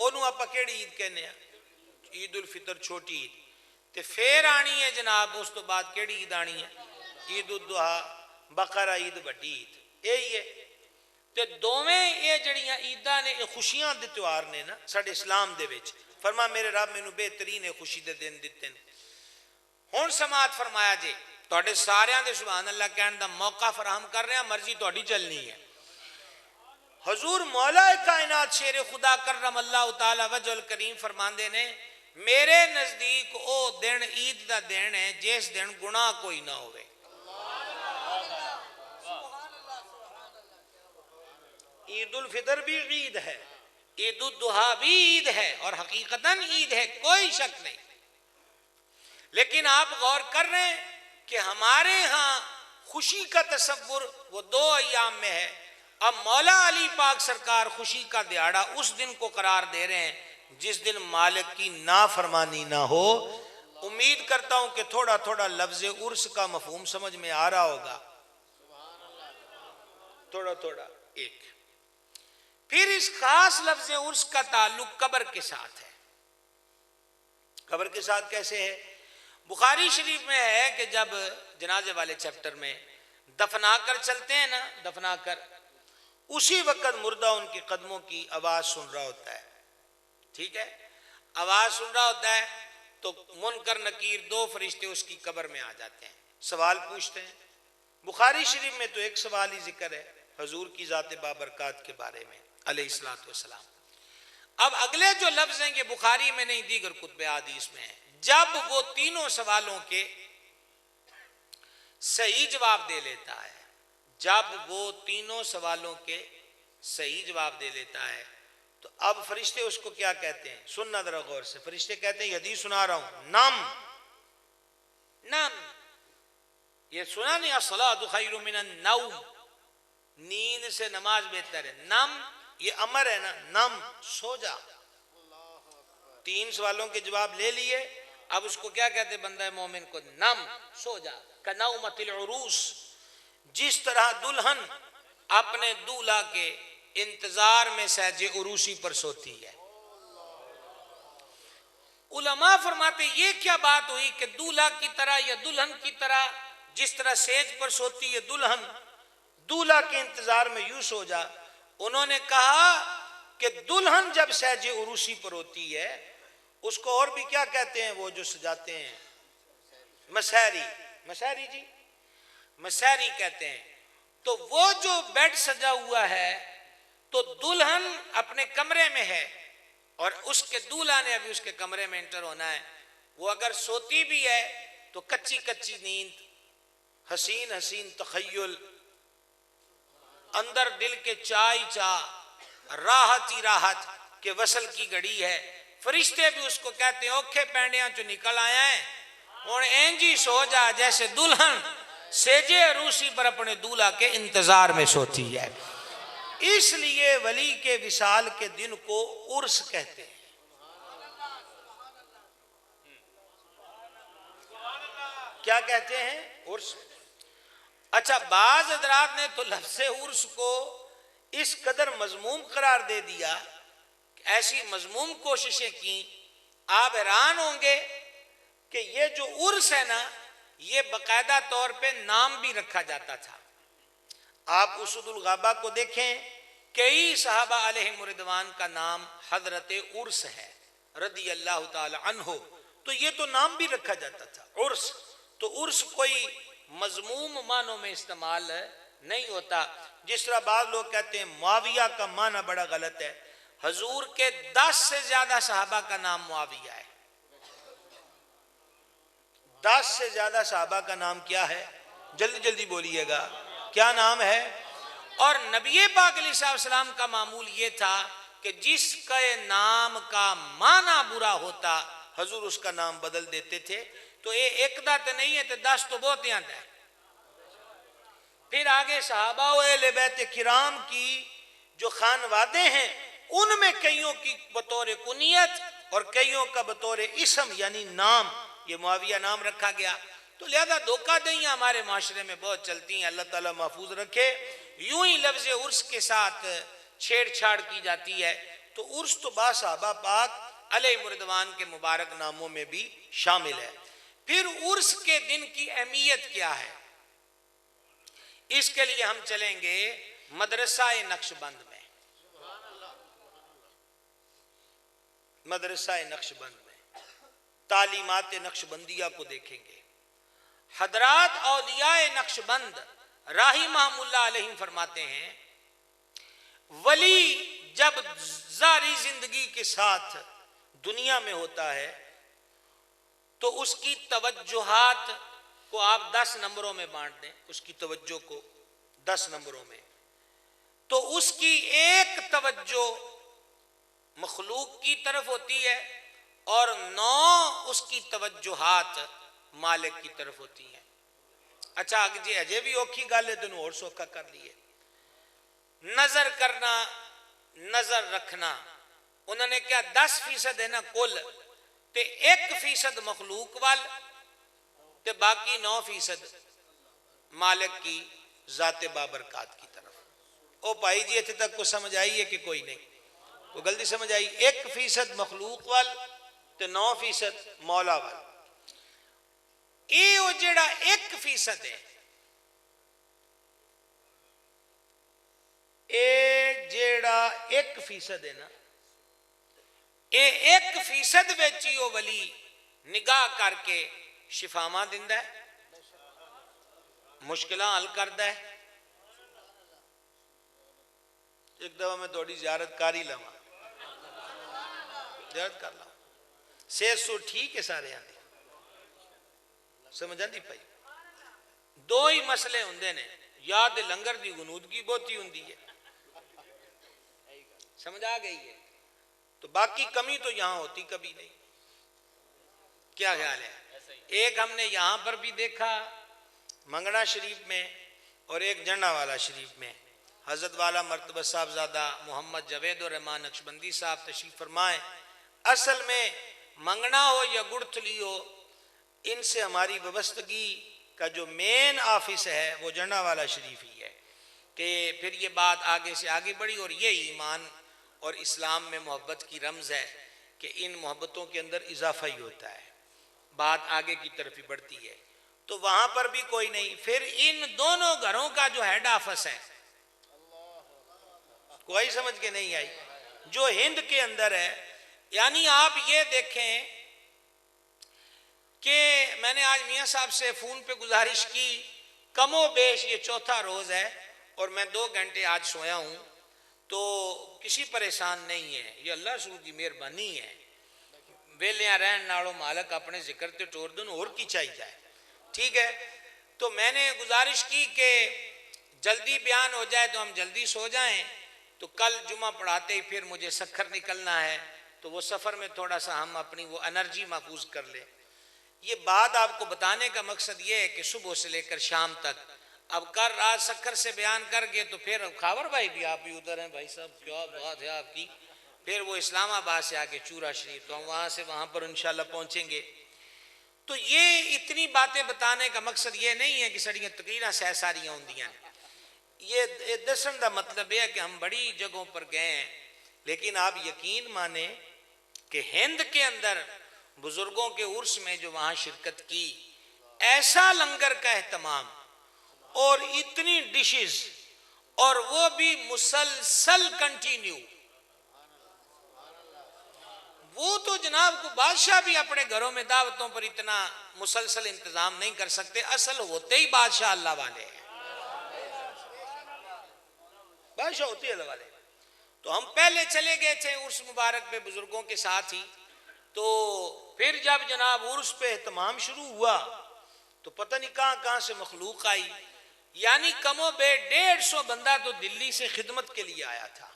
ਉਹਨੂੰ ਆਪਾਂ ਕਿਹੜੀ ਈਦ ਕਹਿੰਦੇ ਆ? ਈਦ ਉਲ ਫਿਤਰ ਛੋਟੀ ਈਦ। ਤੇ ਫੇਰ ਆਣੀ ਹੈ ਜਨਾਬ ਉਸ ਤੋਂ ਬਾਅਦ ਕਿਹੜੀ ਈਦ ਆਣੀ ਹੈ? ਈਦ ਉਦ ਦੁਹਾ, ਬਕਰਾ ਈਦ, ਵੱਡੀ ਈਦ। ਇਹੀ ਹੈ। ਤੇ ਦੋਵੇਂ ਇਹ ਜਿਹੜੀਆਂ ਈਦਾਂ ਨੇ ਇਹ ਖੁਸ਼ੀਆਂ ਦੇ ਤਿਉਹਾਰ ਨੇ ਨਾ ਸਾਡੇ ਇਸਲਾਮ ਦੇ ਵਿੱਚ। فرما میرے رب مینوں بہترین خوشی دے دن دیتے ہیں۔ ہن سماعت فرمایا جی تواڈے ساریاں دے سبحان اللہ کہن دا موقع فراہم کر رہے ہیں، مرضی تواڈی چلنی ہے۔ حضور مولا کائنات شیر خدا کرم اللہ تعالی وجہ الکریم فرماندے نے میرے نزدیک او دن عید دا دن ہے جس دن گناہ کوئی نہ ہوئے۔ عید الفطر بھی عید ہے، عید الضحیٰ بھی عید ہے، اور حقیقتاً عید ہے، کوئی شک نہیں۔ لیکن آپ غور کر رہے ہیں کہ ہمارے ہاں خوشی کا تصور وہ 2 ایام میں ہے۔ اب مولا علی پاک سرکار خوشی کا دہاڑا اس دن کو قرار دے رہے ہیں جس دن مالک کی نافرمانی نہ ہو۔ امید کرتا ہوں کہ تھوڑا تھوڑا لفظ عرس کا مفہوم سمجھ میں آ رہا ہوگا، تھوڑا تھوڑا ایک۔ پھر اس خاص لفظ عرس کا تعلق قبر کے ساتھ ہے۔ قبر کے ساتھ کیسے ہے؟ بخاری شریف میں ہے کہ جب جنازے والے چیپٹر میں دفنا کر چلتے ہیں نا، دفنا کر اسی وقت مردہ ان کے قدموں کی آواز سن رہا ہوتا ہے، ٹھیک ہے، آواز سن رہا ہوتا ہے تو منکر نکیر 2 فرشتے اس کی قبر میں آ جاتے ہیں، سوال پوچھتے ہیں۔ بخاری شریف میں تو ایک سوال ہی ذکر ہے حضور کی ذات بابرکات کے بارے میں علیہ الصلوۃ والسلام۔ اب اگلے جو لفظ ہیں یہ بخاری میں نہیں دیگر کتب حدیث میں ہیں۔ جب وہ تینوں سوالوں کے صحیح جواب دے لیتا ہے، جب وہ تینوں سوالوں کے صحیح جواب دے لیتا ہے تو اب فرشتے اس کو کیا کہتے ہیں؟ سننا ذرا غور سے۔ فرشتے کہتے ہیں یہ حدیث سنا رہا ہوں، نم نم، یہ سنا نہیں؟ الصلاۃ خیر من النوم، نیند سے نماز بہتر ہے۔ نم یہ امر ہے نا، نم سو جا۔ 3 سوالوں کے جواب لے لیے، اب اس کو کیا کہتے بندہ مومن کو؟ نم سو جا، کنومت العروس، جس طرح دلہن اپنے دولہا کے انتظار میں سہج عروسی پر سوتی ہے۔ علماء فرماتے یہ کیا بات ہوئی کہ دولہا کی طرح یا دلہن کی طرح جس طرح سیج پر سوتی ہے دلہن، دولہا کے انتظار میں یوں سو جا۔ انہوں نے کہا کہ دلہن جب سہج عروسی پر ہوتی ہے اس کو اور بھی کیا کہتے ہیں وہ جو سجاتے ہیں؟ مسحری، مسحری جی، مسحری کہتے ہیں۔ تو وہ جو بیڈ سجا ہوا ہے تو دلہن اپنے کمرے میں ہے اور اس کے دولہا نے ابھی اس کے کمرے میں انٹر ہونا ہے، وہ اگر سوتی بھی ہے تو کچی کچی نیند، حسین حسین تخیل، اندر دل کے چائے چاہ، راحت ہی راحت کہ وصل کی گھڑی ہے۔ فرشتے بھی اس کو کہتے ہیں اوکھے پینڈیاں چو نکل آیا ہے اور اینجی سو جا جیسے دلہن سیجے عروسی پر اپنے دولہا کے انتظار میں سوتی ہے۔ اس لیے ولی کے وصال کے دن کو عرس کہتے ہیں۔ کیا کہتے ہیں؟ عرس۔ اچھا، بعض حضرات نے تو لفظ عرس کو اس قدر مذموم قرار دے دیا، ایسی مذموم کوششیں کی، آپ حیران ہوں گے کہ یہ جو عرس ہے نا یہ باقاعدہ طور پہ نام بھی رکھا جاتا تھا۔ آپ اسد الغابہ کو دیکھیں، کئی صحابہ علیہم رضوان کا نام حضرت عرس ہے رضی اللہ تعالی عنہ، تو یہ تو نام بھی رکھا جاتا تھا عرس۔ تو عرس کوئی مذموم معنوں میں استعمال نہیں ہوتا، جس طرح بعض لوگ کہتے ہیں معاویہ کا معنی بڑا غلط ہے۔ حضور کے 10 سے زیادہ صحابہ کا نام معاویہ ہے۔ 10 سے زیادہ صحابہ کا نام کیا ہے؟ جلدی جلدی بولیے گا، کیا نام ہے؟ اور نبی پاک علیہ السلام کا معمول یہ تھا کہ جس کے نام کا معنی برا ہوتا حضور اس کا نام بدل دیتے تھے۔ تو یہ ایک دا تو نہیں ہے، تو 10 تو بہت یاد ہے۔ پھر آگے صحابہ و اہل بیت کرام کی جو خانوادے ہیں ان میں کئیوں کی بطور کنیت اور کئیوں کا بطور اسم یعنی نام، یہ معاویہ نام رکھا گیا۔ تو لہذا دھوکہ دہیاں ہمارے معاشرے میں بہت چلتی ہیں، اللہ تعالیٰ محفوظ رکھے۔ یوں ہی لفظ عرس کے ساتھ چھیڑ چھاڑ کی جاتی ہے۔ تو عرس تو با صحابہ پاک علیہ مردوان کے مبارک ناموں میں بھی شامل ہے۔ پھر عرس کے دن کی اہمیت کیا ہے، اس کے لیے ہم چلیں گے مدرسہ نقش بند میں۔ مدرسہ نقش بند میں تعلیمات نقش بندیہ کو دیکھیں گے۔ حضرات اولیاء نقش بند رحمہم اللہ علیہم فرماتے ہیں ولی جب ظاہری زندگی کے ساتھ دنیا میں ہوتا ہے تو اس کی توجہات کو آپ 10 نمبروں میں بانٹ دیں، اس کی توجہ کو 10 نمبروں میں، تو اس کی ایک توجہ مخلوق کی طرف ہوتی ہے اور 9 اس کی توجہات مالک کی طرف ہوتی ہیں۔ اچھا جی اجے بھی اوکھی گل ہے تینوں اور سوکھا کر لیے۔ نظر کرنا، نظر رکھنا، انہوں نے کیا 10% ہے نا کل، تے 1% مخلوق وال تے باقی 9% مالک کی ذات بابرکات کی طرف۔ او بھائی جی اتنے تک کو سمجھ آئی ہے کہ کوئی نہیں؟ کوئی غلطی سمجھ آئی؟ 1% مخلوق وال تے 9% مولا وال۔ اے وہ جڑا 1% ہے، اے جیڑا 1% ہے نا، اے 1% ویچی وہ ولی نگاہ کر کے شفاواں دیندا ہے، مشکلہ حل کردا ہے۔ ایک دفعہ میں تھوڑی زیارت کاری لواں، زیارت کر لاں، 600 ٹھیک ہے سارے آندے سمجھ آندی پئی۔ 2 ہی مسئلے ہوندے نے، یا تے لنگر دی غنودگی بہتی ہوندی ہے، سمجھ آ گئی ہے، تو باقی کمی تو یہاں ہوتی کبھی نہیں۔ کیا خیال ہے؟ ایک ہم نے یہاں پر بھی دیکھا منگنا شریف میں اور ایک جنہ والا شریف میں۔ حضرت والا مرتبہ صاحبزادہ محمد جاوید الرحمان نقشبندی صاحب تشریف فرمائیں۔ اصل میں منگنا ہو یا گڑتلی ہو، ان سے ہماری وابستگی کا جو مین آفس ہے وہ جنہ والا شریف ہی ہے، کہ پھر یہ بات آگے سے آگے بڑھی، اور یہ ایمان اور اسلام میں محبت کی رمز ہے کہ ان محبتوں کے اندر اضافہ ہی ہوتا ہے، بات آگے کی طرف ہی بڑھتی ہے۔ تو وہاں پر بھی کوئی نہیں۔ پھر ان دونوں گھروں کا جو ہیڈ آفس ہے، کوئی سمجھ کے نہیں آئی، جو ہند کے اندر ہے، یعنی آپ یہ دیکھیں کہ میں نے آج میاں صاحب سے فون پہ گزارش کی، کم و بیش یہ 4تھا روز ہے اور میں 2 گھنٹے آج سویا ہوں، تو کسی پریشان نہیں ہے، یہ اللہ رسول کی مہربانی ہے۔ ویلیاں رہن نالو مالک اپنے ذکر تے ٹور دن اور کی چاہیے جائے، ٹھیک ہے۔ تو میں نے گزارش کی کہ جلدی بیان ہو جائے تو ہم جلدی سو جائیں، تو کل جمعہ پڑھاتے ہی پھر مجھے سکھر نکلنا ہے، تو وہ سفر میں تھوڑا سا ہم اپنی وہ انرجی محفوظ کر لیں۔ یہ بات آپ کو بتانے کا مقصد یہ ہے کہ صبح سے لے کر شام تک اب کر رات سکھر سے بیان کر گئے تو پھر خاور بھائی بھی آپ ہی ادھر ہیں، بھائی صاحب کیا بات ہے آپ کی، پھر وہ اسلام آباد سے آگے چورا شریف، تو ہم وہاں سے وہاں پر انشاءاللہ پہنچیں گے۔ تو یہ اتنی باتیں بتانے کا مقصد یہ نہیں ہے کہ سڑیاں تقریریں سہ ساریاں ہوندیاں، یہ دسن دا مطلب یہ ہے کہ ہم بڑی جگہوں پر گئے ہیں، لیکن آپ یقین مانیں کہ ہند کے اندر بزرگوں کے عرس میں جو وہاں شرکت کی، ایسا لنگر کا اہتمام اور اتنی ڈشز، اور وہ بھی مسلسل کنٹینیو۔ وہ تو جناب کو بادشاہ بھی اپنے گھروں میں دعوتوں پر اتنا مسلسل انتظام نہیں کر سکتے، اصل ہوتے ہی بادشاہ اللہ والے ہیں، بادشاہ ہوتے ہی اللہ والے۔ تو ہم پہلے چلے گئے تھے عرس مبارک پہ بزرگوں کے ساتھ ہی، تو پھر جب جناب عرس پہ اہتمام شروع ہوا تو پتہ نہیں کہاں کہاں سے مخلوق آئی، یعنی کم و بیش 150 بندہ تو دلی سے خدمت کے لیے آیا تھا،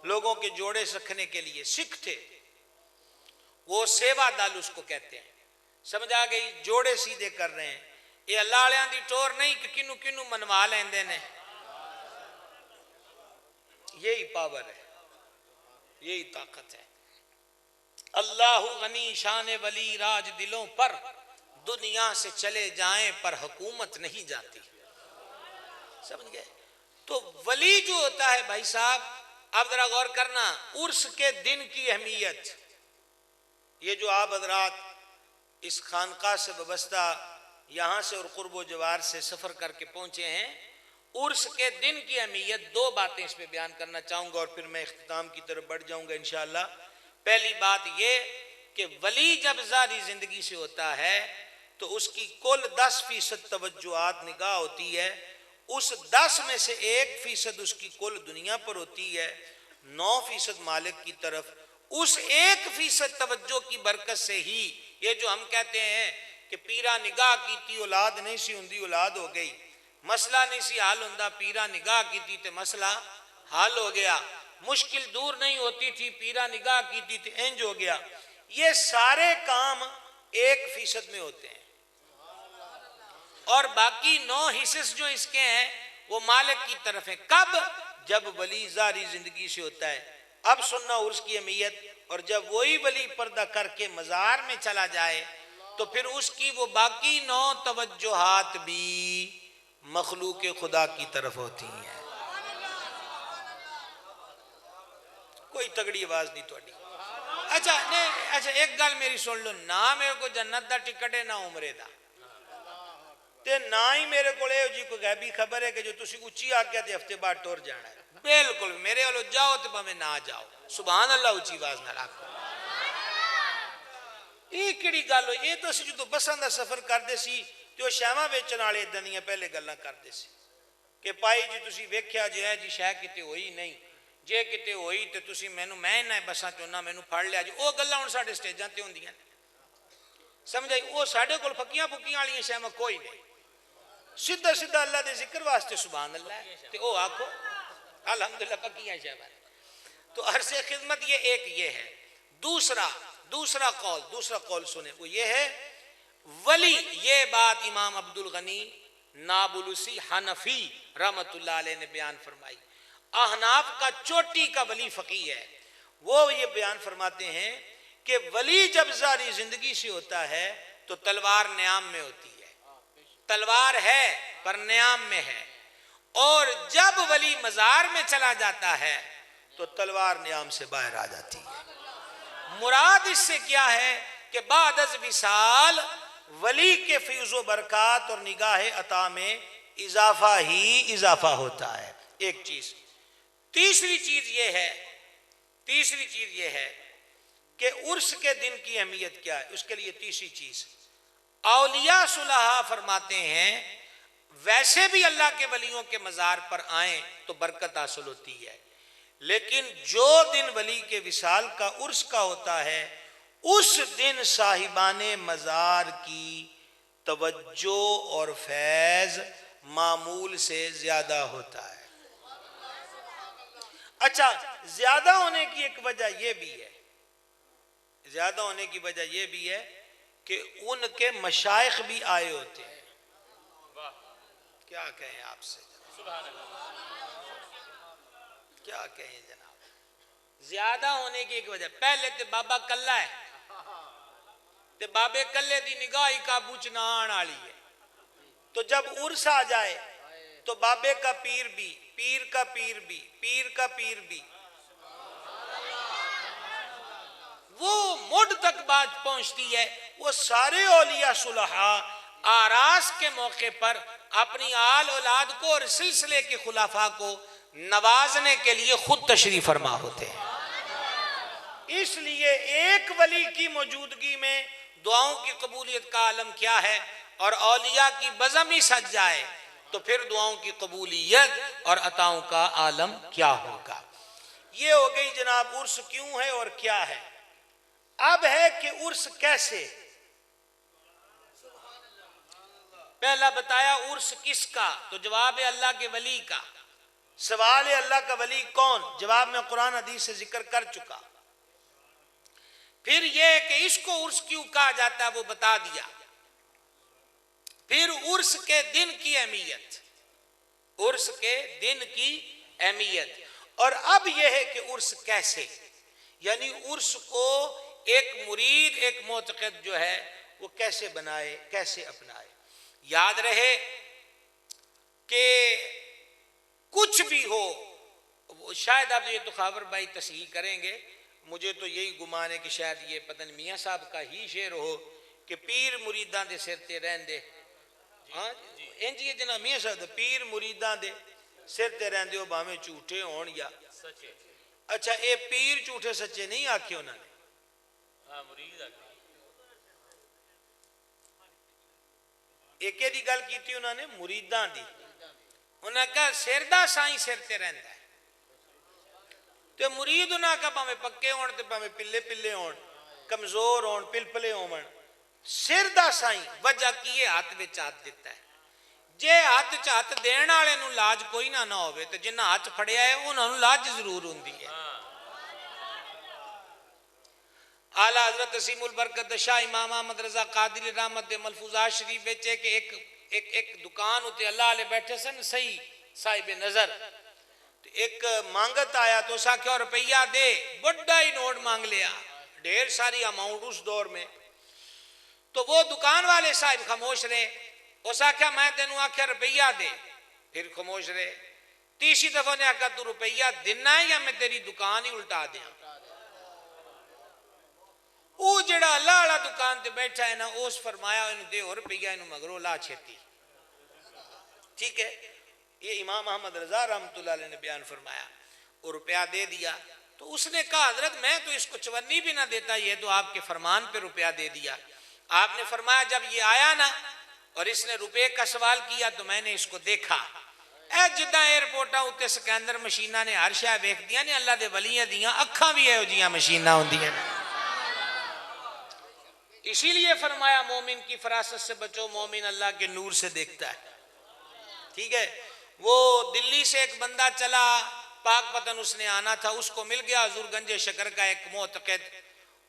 لوگوں کے جوڑے رکھنے کے لیے، سکھ تھے وہ، سیوا دل اس کو کہتے ہیں، سمجھ آ گئی، جوڑے سیدھے کر رہے ہیں۔ یہ اللہ علیہ دی ٹور نہیں کہ کنو کنو منوا لیندے نے، یہی پاور ہے، یہی طاقت ہے۔ اللہ غنی شان ولی راج دلوں پر، دنیا سے چلے جائیں پر حکومت نہیں جاتی، سمجھ گئے۔ تو ولی جو ہوتا ہے بھائی صاحب اب ذرا غور کرنا، عرس کے دن کی اہمیت، یہ جو آپ حضرات اس خانقاہ سے وابستہ یہاں سے اور قرب و جوار سے سفر کر کے پہنچے ہیں، عرس کے دن کی اہمیت دو باتیں اس پہ بیان کرنا چاہوں گا اور پھر میں اختتام کی طرف بڑھ جاؤں گا انشاءاللہ۔ پہلی بات یہ کہ ولی جب ظاہری زندگی سے ہوتا ہے تو اس کی کل 10% توجہات نگاہ ہوتی ہے، اس 10 میں سے 1% اس کی کل دنیا پر ہوتی ہے، 9% مالک کی طرف۔ اس 1% توجہ کی برکت سے ہی یہ جو ہم کہتے ہیں کہ پیرا نگاہ کی تھی اولاد نہیں سی ہندی اولاد ہو گئی، مسئلہ نہیں سی حال ہوندا پیرا نگاہ کی تھی تے مسئلہ حال ہو گیا، مشکل دور نہیں ہوتی تھی پیرا نگاہ کی تھی تے انج ہو گیا، یہ سارے کام 1% میں ہوتے ہیں، اور باقی 9 حصص جو اس کے ہیں وہ مالک کی طرف ہیں۔ کب؟ جب ولی ظاہری زندگی سے ہوتا ہے۔ اب سننا عرس کی اہمیت، اور جب وہی ولی پردہ کر کے مزار میں چلا جائے تو پھر اس کی وہ باقی 9 توجہات بھی مخلوق خدا کی طرف ہوتی ہیں۔ کوئی تگڑی آواز نہیں توڑی۔ اچھا ایک گل میری سن لو، نہ میرے کو جنت دا ٹکٹ ہے نہ عمرے دا، تے نہ ہی میرے کو جی کوئی غیبی خبر ہے کہ جو تسی اچھی آگیا تے ہفتے بعد ٹور جانا ہے۔ بالکل میرے والو جاؤ تے میں نہ جاؤ، سبحان اللہ اچھی آواز نہ رکھو۔ یہ کیڑی گل ہوئی؟ یہ تو اسی جو بساں دا سفر کرتے سی تے وہ شیواں بیچن والے ادھر دیاں پہلے گلاں کرتے سی کہ پائی جی تسی ویکھیا جو ہے جی شے کتے ہوئی نہیں، جے کتے ہوئی تے تسی مینوں میں نہ بساں چونا مینوں پھڑ لیا جی، وہ گلاں ہن ساڈے سٹیجاں تے ہوندیاں سمجھائی، وہ ساڈے کول پھکیاں پھکیاں والیاں شیواں کوئی نہیں، سیدھا سیدھا اللہ دے ذکر واسطے سبحان اللہ ہے تے او آکھو الحمدللہ پکیاں شیواں۔ تو عرض خدمت یہ ایک یہ ہے۔ دوسرا قول سنیں، وہ یہ ہے ولی، یہ بات امام عبد الغنی نابلسی حنفی رحمت اللہ علیہ نے بیان فرمائی، احناف کا چوٹی کا ولی فقیہ ہے، وہ یہ بیان فرماتے ہیں کہ ولی جب ظاہری زندگی سے ہوتا ہے تو تلوار نیام میں ہوتی ہے، تلوار ہے پر نیام میں ہے، اور جب ولی مزار میں چلا جاتا ہے تو تلوار نیام سے باہر آ جاتی ہے۔ مراد اس سے کیا ہے کہ بعد از وصال ولی کے فیض و برکات اور نگاہ عطا میں اضافہ ہی اضافہ ہوتا ہے، ایک چیز۔ تیسری چیز یہ ہے کہ عرس کے دن کی اہمیت کیا ہے، اس کے لیے تیسری چیز، اولیاء صلحاء فرماتے ہیں ویسے بھی اللہ کے ولیوں کے مزار پر آئیں تو برکت حاصل ہوتی ہے، لیکن جو دن ولی کے وصال کا عرس کا ہوتا ہے اس دن صاحبان مزار کی توجہ اور فیض معمول سے زیادہ ہوتا ہے۔ اچھا، زیادہ ہونے کی ایک وجہ یہ بھی ہے کہ ان کے مشائخ بھی آئے ہوتے ہیں۔ کیا کہیں آپ سے کیا کہیں جناب، زیادہ ہونے کی ایک وجہ، پہلے تے بابا کلا ہے تے بابے کلے دی نگاہ ہی قابو چ نہ آن والی ہے، تو جب عرس آ جائے تو بابے کا پیر بھی، پیر کا پیر بھی، پیر کا پیر بھی، وہ مڈ تک بات پہنچتی ہے۔ وہ سارے اولیاء صلحاء آراس کے موقع پر اپنی آل اولاد کو اور سلسلے کے خلفاء کو نوازنے کے لیے خود تشریف فرما ہوتے ہیں۔ اس لیے ایک ولی کی موجودگی میں دعاؤں کی قبولیت کا عالم کیا ہے، اور اولیاء کی بزم ہی سج جائے تو پھر دعاؤں کی قبولیت اور عطاؤں کا عالم کیا ہوگا۔ یہ ہو گئی جناب عرس کیوں ہے اور کیا ہے۔ اب ہے کہ عرس کیسے، پہلا بتایا عرس کس کا، تو جواب ہے اللہ کے ولی کا۔ سوال ہے اللہ کا ولی کون، جواب میں قرآن حدیث سے ذکر کر چکا۔ پھر یہ کہ اس کو عرس کیوں کہا جاتا ہے وہ بتا دیا۔ پھر عرس کے دن کی اہمیت، عرس کے دن کی اہمیت، اور اب یہ ہے کہ عرس کیسے، یعنی عرس کو ایک مرید، ایک معتقد جو ہے وہ کیسے بنائے، کیسے اپنائے۔ یاد رہے کہ کچھ بھی ہو شاید اب یہ تو خاور بھائی تصحیح کریں گے، مجھے تو یہی گمان ہے کہ شاید یہ پتہ نہیں میاں صاحب کا ہی شعر ہو کہ پیر مریداں دے سر تے رہندے، ہاں انج یہ جناب میاں صاحب دے پیر مریداں دے سر تے رہندے ہو بھاویں جھوٹے ہون یا سچے. اچھا اے پیر جھوٹے سچے نہیں آکھے انہوں نے، ہاں مرید آ ایک دی گل کیتی انہوں نے مریداں دی، انہوں نے کہا سر دا سائیں سر تے رہندا ہے، تے مرید انہوں کا پاویں پکے ہون تے پاویں پلے پلے ہون، کمزور ہون پلپلے ہون، سر دا سائیں وجہ کیے ہاتھ وچ ہاتھ دیتا ہے، جے ہاتھ چ ہاتھ دین والے نوں لاج کوئی نہ ہوے تے جنہ ہاتھ پھڑیا ہے انہاں نوں لاج ضرور ہوندی ہے. اعلیٰ حضرت عظیم البرکت شاہ امام احمد رضا قادری رحمت دے ملفوظات شریف بیچے کہ ایک دکان ہوتے اللہ علیہ بیٹھے سن صحیح صاحب نظر، ایک مانگت آیا تو اسا کیا روپیہ دے، بڑا ہی نوٹ مانگ لیا، ڈھیر ساری اماؤنٹ اس دور میں، تو وہ دکان والے صاحب خاموش رہے، اسا کیا میں تینوں آکھیا روپیہ دے، پھر خاموش رہے، تیسری دفعہ نے آکھا تو روپیہ دینا ہے یا میں تیری دکان ہی الٹا دیا. او جڑا اللہ والا دکان تے بیٹھا ہے نا اس فرمایا انہوں دے اور روپیہ انہوں مگرو لا چھتی. ٹھیک ہے، یہ امام احمد رضا رحمت اللہ علیہ نے بیان فرمایا، اور روپیہ دے دیا. تو اس نے کہا حضرت میں تو اس کو چونی بھی نہ دیتا، یہ تو آپ کے فرمان پہ روپیہ دے دیا. آپ نے فرمایا جب یہ آیا نا اور اس نے روپے کا سوال کیا تو میں نے اس کو دیکھا، اے جدہ ایئرپورٹاں اتے سکندر مشینہ نے ہر شے ویکھ دیاں نے، اللہ دے ولیاں دیاں اکھاں بھی ہے جیاں مشینہ ہوندیاں نے. اسی لیے فرمایا مومن کی فراست سے بچو، مومن اللہ کے نور سے دیکھتا ہے. ٹھیک ہے، وہ دلی سے ایک بندہ چلا پاک پتن اس نے آنا تھا، اس کو مل گیا حضور گنج شکر کا ایک معتقد،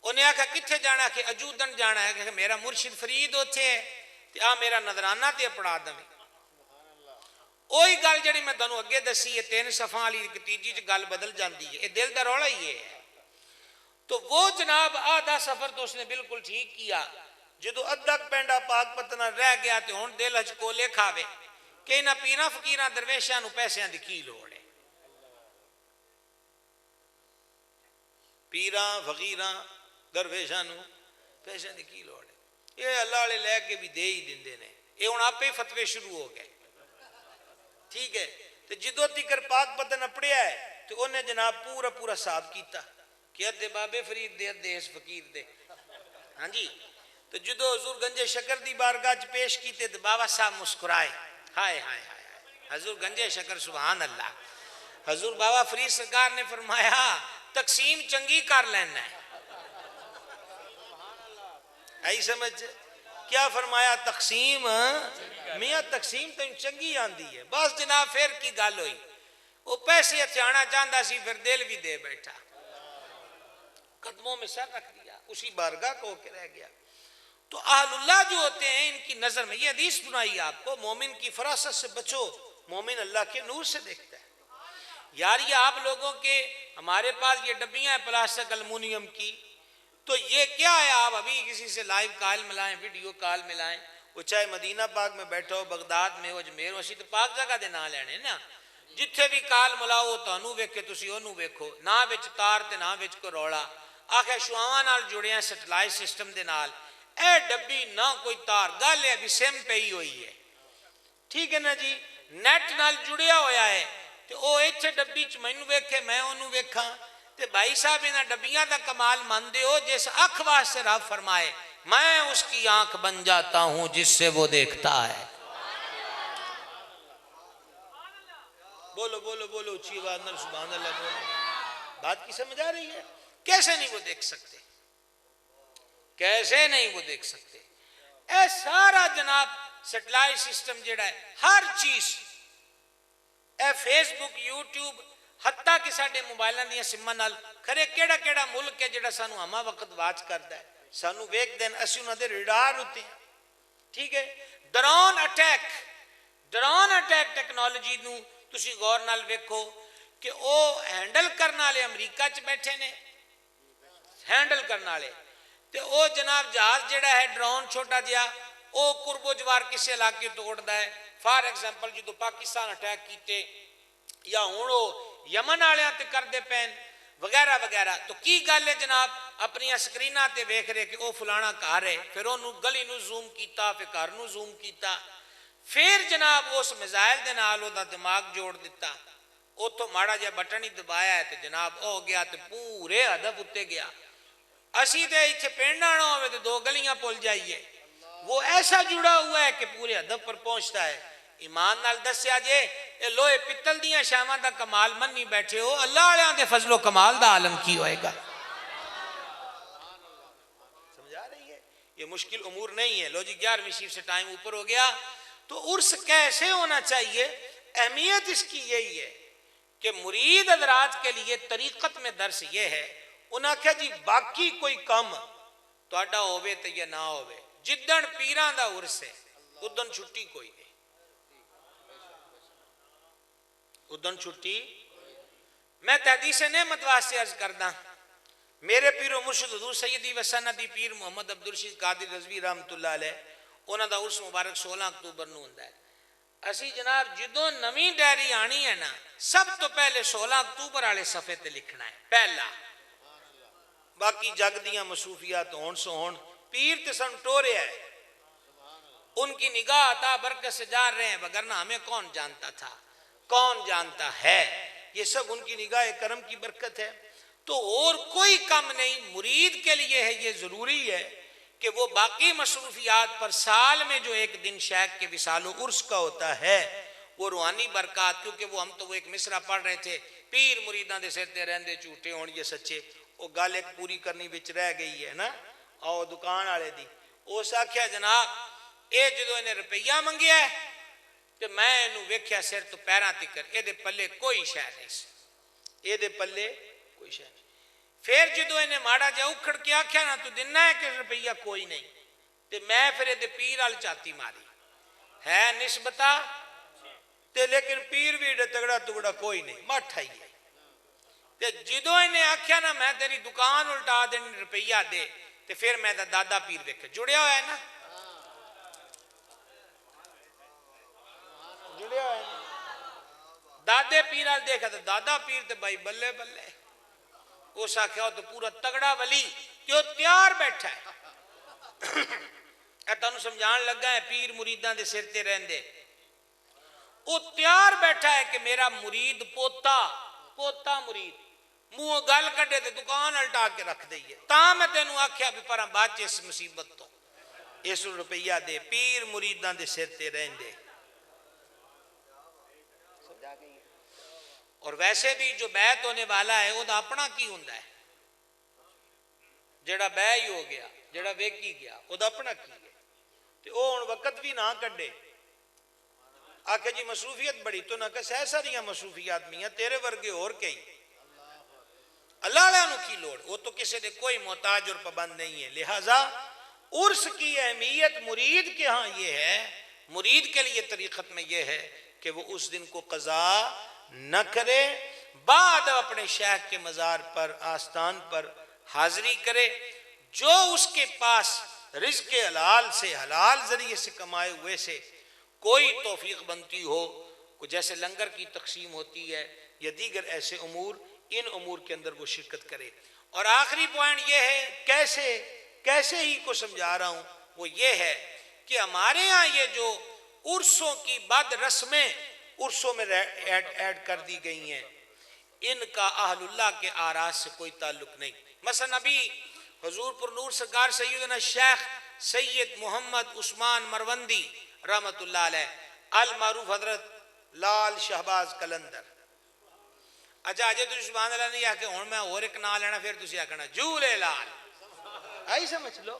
انہیں آکھا کتھے جانا کہ اجودن جانا ہے، کہ میرا مرشد فرید ہوتے ہے تے آ میرا نظرانہ تے پڑھا دیں. وہی گل جڑی میں تانوں اگے دسی ہے 3 صفحاں والی تیجی چ گل بدل جاندی ہے، یہ دل دا رولا ہی ہے. تو وہ جناب آدھا سفر تو اس نے بالکل ٹھیک کیا، جدو ادھک پینڈا پاک پتنا رہ گیا تے ہن دل ہچ کولے کھاوے کہ انہاں پیراں فقیراں درویشاں نو پیسیاں دی کی لوڑ ہے. پیراں فقیراں درویشاں نو پیسیاں دی کی لوڑ ہے، یہ اللہ والے لے کے بھی دے ہی دیندے نے، یہ ہن آپے فتوے شروع ہو گئے. ٹھیک ہے، تو جدو تکر پاک پتن اپڑیا ہے تو انہیں جناب پورا پورا صاحب کیتا کہ ادھے بابے فرید دے ادھے اس فقیر دے. ہاں جی، تو جدو حضور گنج شکر دی بارگاہ پیش کیتے تو بابا صاحب مسکرائے، ہائے ہائے ہائے حضور گنج شکر سبحان اللہ. حضور بابا فرید سرکار نے فرمایا تقسیم چنگی کر لینا ہے. ایسی سمجھ کیا فرمایا؟ تقسیم میاں تقسیم تو چنگی آندی ہے. بس جناب پھر کی گل ہوئی، وہ پیسے ہتھیانا چاہتا سی پھر دل بھی دے بیٹھا، قدموں میں سر رکھ دیا، اسی بارگاہ کو کے رہ گیا. تو اہل اللہ جو ہوتے ہیں ان کی نظر میں یہ حدیث سنائی آپ کو، مومن کی فراست سے بچو، مومن اللہ کے نور سے دیکھتا ہے. یار یہ آپ لوگوں کے ہمارے پاس یہ ڈبیاں ہیں پلاسٹک المونیم کی، تو یہ کیا ہے؟ آپ ابھی کسی سے لائیو کال ملائیں، ویڈیو کال ملائیں، وہ چاہے مدینہ پاک میں بیٹھا ہو، بغداد میں ہو، اجمیر ہو، اسی تو پاک جگہ دے نہ لینے نا، جتھے بھی کال ملاؤ تو انہوں ویکھے تسی انہوں ویکھو، نہ وچ تار تے نہ وچ کو روڑا. آخر شعاواں نال جڑے ہیں سیٹلائٹ سسٹم دے نال، اے ڈبی نہ کوئی تار، گل ہے ابھی سم پہ ہی ہوئی ہے. ٹھیک ہے نا جی، نیٹ نال جڑیا ہویا ہے، تو وہ ایتھے ڈبی چ مینوں ویکھے میں انہوں ویکھاں. تے بھائی صاحب انہاں ڈبیاں دا کمال مندے ہو جس اکھ واسطے رب فرمائے میں اس کی آنکھ بن جاتا ہوں جس سے وہ دیکھتا ہے. بولو بولو بولو اچھی آواز نال سبحان اللہ بولو. بات کی سمجھ آ رہی ہے؟ کیسے نہیں وہ دیکھ سکتے، کیسے نہیں وہ دیکھ سکتے. اے سارا جناب سیٹلائٹ سسٹم جڑا ہے ہر چیز، اے فیس بک یوٹیوب حتیٰ کہ ساڈے موبائلاں دیاں سماں نال کھرے کیڑا کیڑا ملک ہے جڑا سانو ہما وقت واچ کردا ہے، سانو ویکھ دین اسی انہاں دے ریڈار ہوتے ہیں. ٹھیک ہے، ڈرون اٹیک ٹیکنالوجی نو تسی غور نال ویکھو کہ او ہینڈل کرنے والے امریکہ چ بیٹھے نے، ہینڈل کرنے والے، تے او جناب جہاز جڑا ہے ڈرون چھوٹا جہا او قرب و جوار کسے علاقے تو اڑدا ہے. فار ایگزامپل جدو پاکستان اٹیک کیتے یا ہوں وہ یمن والوں تے کردے پین وغیرہ وغیرہ. تو کی گل ہے جناب اپنی سکریناں تے ویکھ رہے کہ وہ فلانا گھر ہے, پھر انہوں گلی نو زوم کیتا, پھر گھر نو زوم کیتا, پھر جناب اس میزائل دے نال او دا دماغ جوڑ دیتا, اتوں ماڑا جا بٹن ہی دبایا ہے تو جناب ہو گیا تو پورے ہدف اتنے گیا. اسی تے ایتھے پنڈ آنا ہوئے تو 2 گلیاں پل جائیے, وہ ایسا جڑا ہوا ہے کہ پورے ہدف پر پہنچتا ہے. ایمان نال دسیا جے اے لوہے پتل دیاں شاواں دا کمال منی بیٹھے ہو, اللہ والیاں دے فضل و کمال دا عالم کی ہوئے گا. سمجھا رہی ہے, یہ مشکل امور نہیں ہے. لو جی 11ویں شریف سے ٹائم اوپر ہو گیا. تو عرس کیسے ہونا چاہیے؟ اہمیت اس کی یہی ہے کہ مرید حضرات کے لیے طریقت میں درس یہ ہے, انہاں کہا جی باقی کوئی کام توڑا ہوئے تو یہ نہ ہوئے, جدن پیران دا عرس ہے ادن چھٹی کوئی نہیں, ادن چھٹی. میں تحدیث نعمت واسطے عرض کردہ, میرے پیر و مرشد حضور سیدی و سندی پیر محمد عبدالرشید قادری رضوی رحمت اللہ علیہ, انہاں دا عرس مبارک 16 اکتوبر نو ہوندا ہے. اسی جناب جدوں نویں ڈائری آنی ہے نا, سب تو پہلے 16 اکتوبر والے صفحے تے لکھنا ہے پہلا. باقی جگ دیاں مصروفیات ہون سو ہون, پیر تے سن ٹورے ہے, ان کی نگاہ عطا برکت سے جان رہے ہیں, وگرنہ ہمیں کون جانتا تھا, کون جانتا ہے. یہ سب ان کی نگاہ کرم کی برکت ہے. تو اور کوئی کم نہیں, مرید کے لیے ہے یہ ضروری ہے کہ وہ باقی مصروفیات پر سال میں جو ایک دن شیخ کے وصال و عرس کا ہوتا ہے وہ روحانی برکات, کیونکہ وہ ہم تو وہ ایک مصرع پڑھ رہے تھے, پیر مریداں دے سر تے رہندے جھوٹے ہون یہ سچے, وہ گل ایک پوری کرنی وچ رہ گئی ہے نا. آؤ دکان والے دی اس آکھیا جناب اے جدوں انہیں روپیہ منگیا ہے تو میں انہوں ویکھیا سر تو پیراں تکر اے دے پلے کوئی شے نہیں سی, اے دے پلے کوئی شے نہیں. پھر جدو انہیں ماڑا جا اکھڑ کے آکھیا نا تو دینا ہے کہ روپیہ کوئی نہیں, تے میں پھر دے پیر آل چاہتی ماری ہے نسبتا تے, لیکن پیر بھی ڈے تگڑا تگڑا کوئی نہیں, مٹھ آئی ہے. تے جدو انہیں آکھیا نا میں تیری دکان الٹا دیں روپیہ دے, تے پھر میں دا دادا پیر دیکھے جڑیا ہوا ہے نا, جڑیا ہوا ہے نا. دادے پیر آل دیکھا تو دادا پیر تے بھائی بلے بلے, اس آکھیا ہو تو پورا تگڑا ولی کیوں تیار بیٹھا ہے. تانوں سمجھان لگا ہے پیر مریداں دے سر تے رہندے, وہ تیار بیٹھا ہے کہ میرا مرید پوتا مرید منہ گل کڈے تے دکان الٹا کے رکھ دئیے. تاں میں تینوں آکھیا بھی پراں بچ اس مصیبت تو, اس روپیہ دے, پیر مریداں دے سر تے رہندے. اور ویسے بھی جو بیعت ہونے والا ہے وہ دا اپنا کی ہوندا ہے, جڑا بیع ہی ہو گیا جڑا ویکی گیا وہ دا اپنا کی ہے. تے او ہن وقت بھی نہ کڈے, آکھے جی مصروفیت بڑی, تو نہ کہ سہ ساریاں مصروفیات میاں تیرے ورگے اور کئی, اللہ علیہ نو کی لوڑ, وہ تو کسی دے کوئی محتاج اور پابند نہیں ہے. لہٰذا عرس کی اہمیت مرید کے ہاں یہ ہے, مرید کے لیے طریقت میں یہ ہے کہ وہ اس دن کو قضا نہ کرے, بعد اپنے شیخ کے مزار پر آستان پر حاضری کرے. جو اس کے پاس رزق حلال سے حلال ذریعے سے کمائے ہوئے سے کوئی توفیق بنتی ہو, جیسے لنگر کی تقسیم ہوتی ہے یا دیگر ایسے امور, ان امور کے اندر وہ شرکت کرے. اور آخری پوائنٹ یہ ہے, کیسے ہی کو سمجھا رہا ہوں, وہ یہ ہے کہ ہمارے ہاں یہ جو عرسوں کی بد رسمیں عرسوں میں ایڈ کر دی گئی ہیں, ان کا اہل اللہ کے آراز سے کوئی تعلق نہیں. مثلا ابھی حضور پر نور سرکار سیدنا شیخ سید محمد عثمان مروندی رحمت اللہ علیہ المعروف حضرت لال شہباز کلندر, اچھا اجے تو سبحان اللہ نہیں آکے ہوں میں اور ایک نام لینا, پھر تسی آکھنا جھولے لال, آئی سمجھ لو.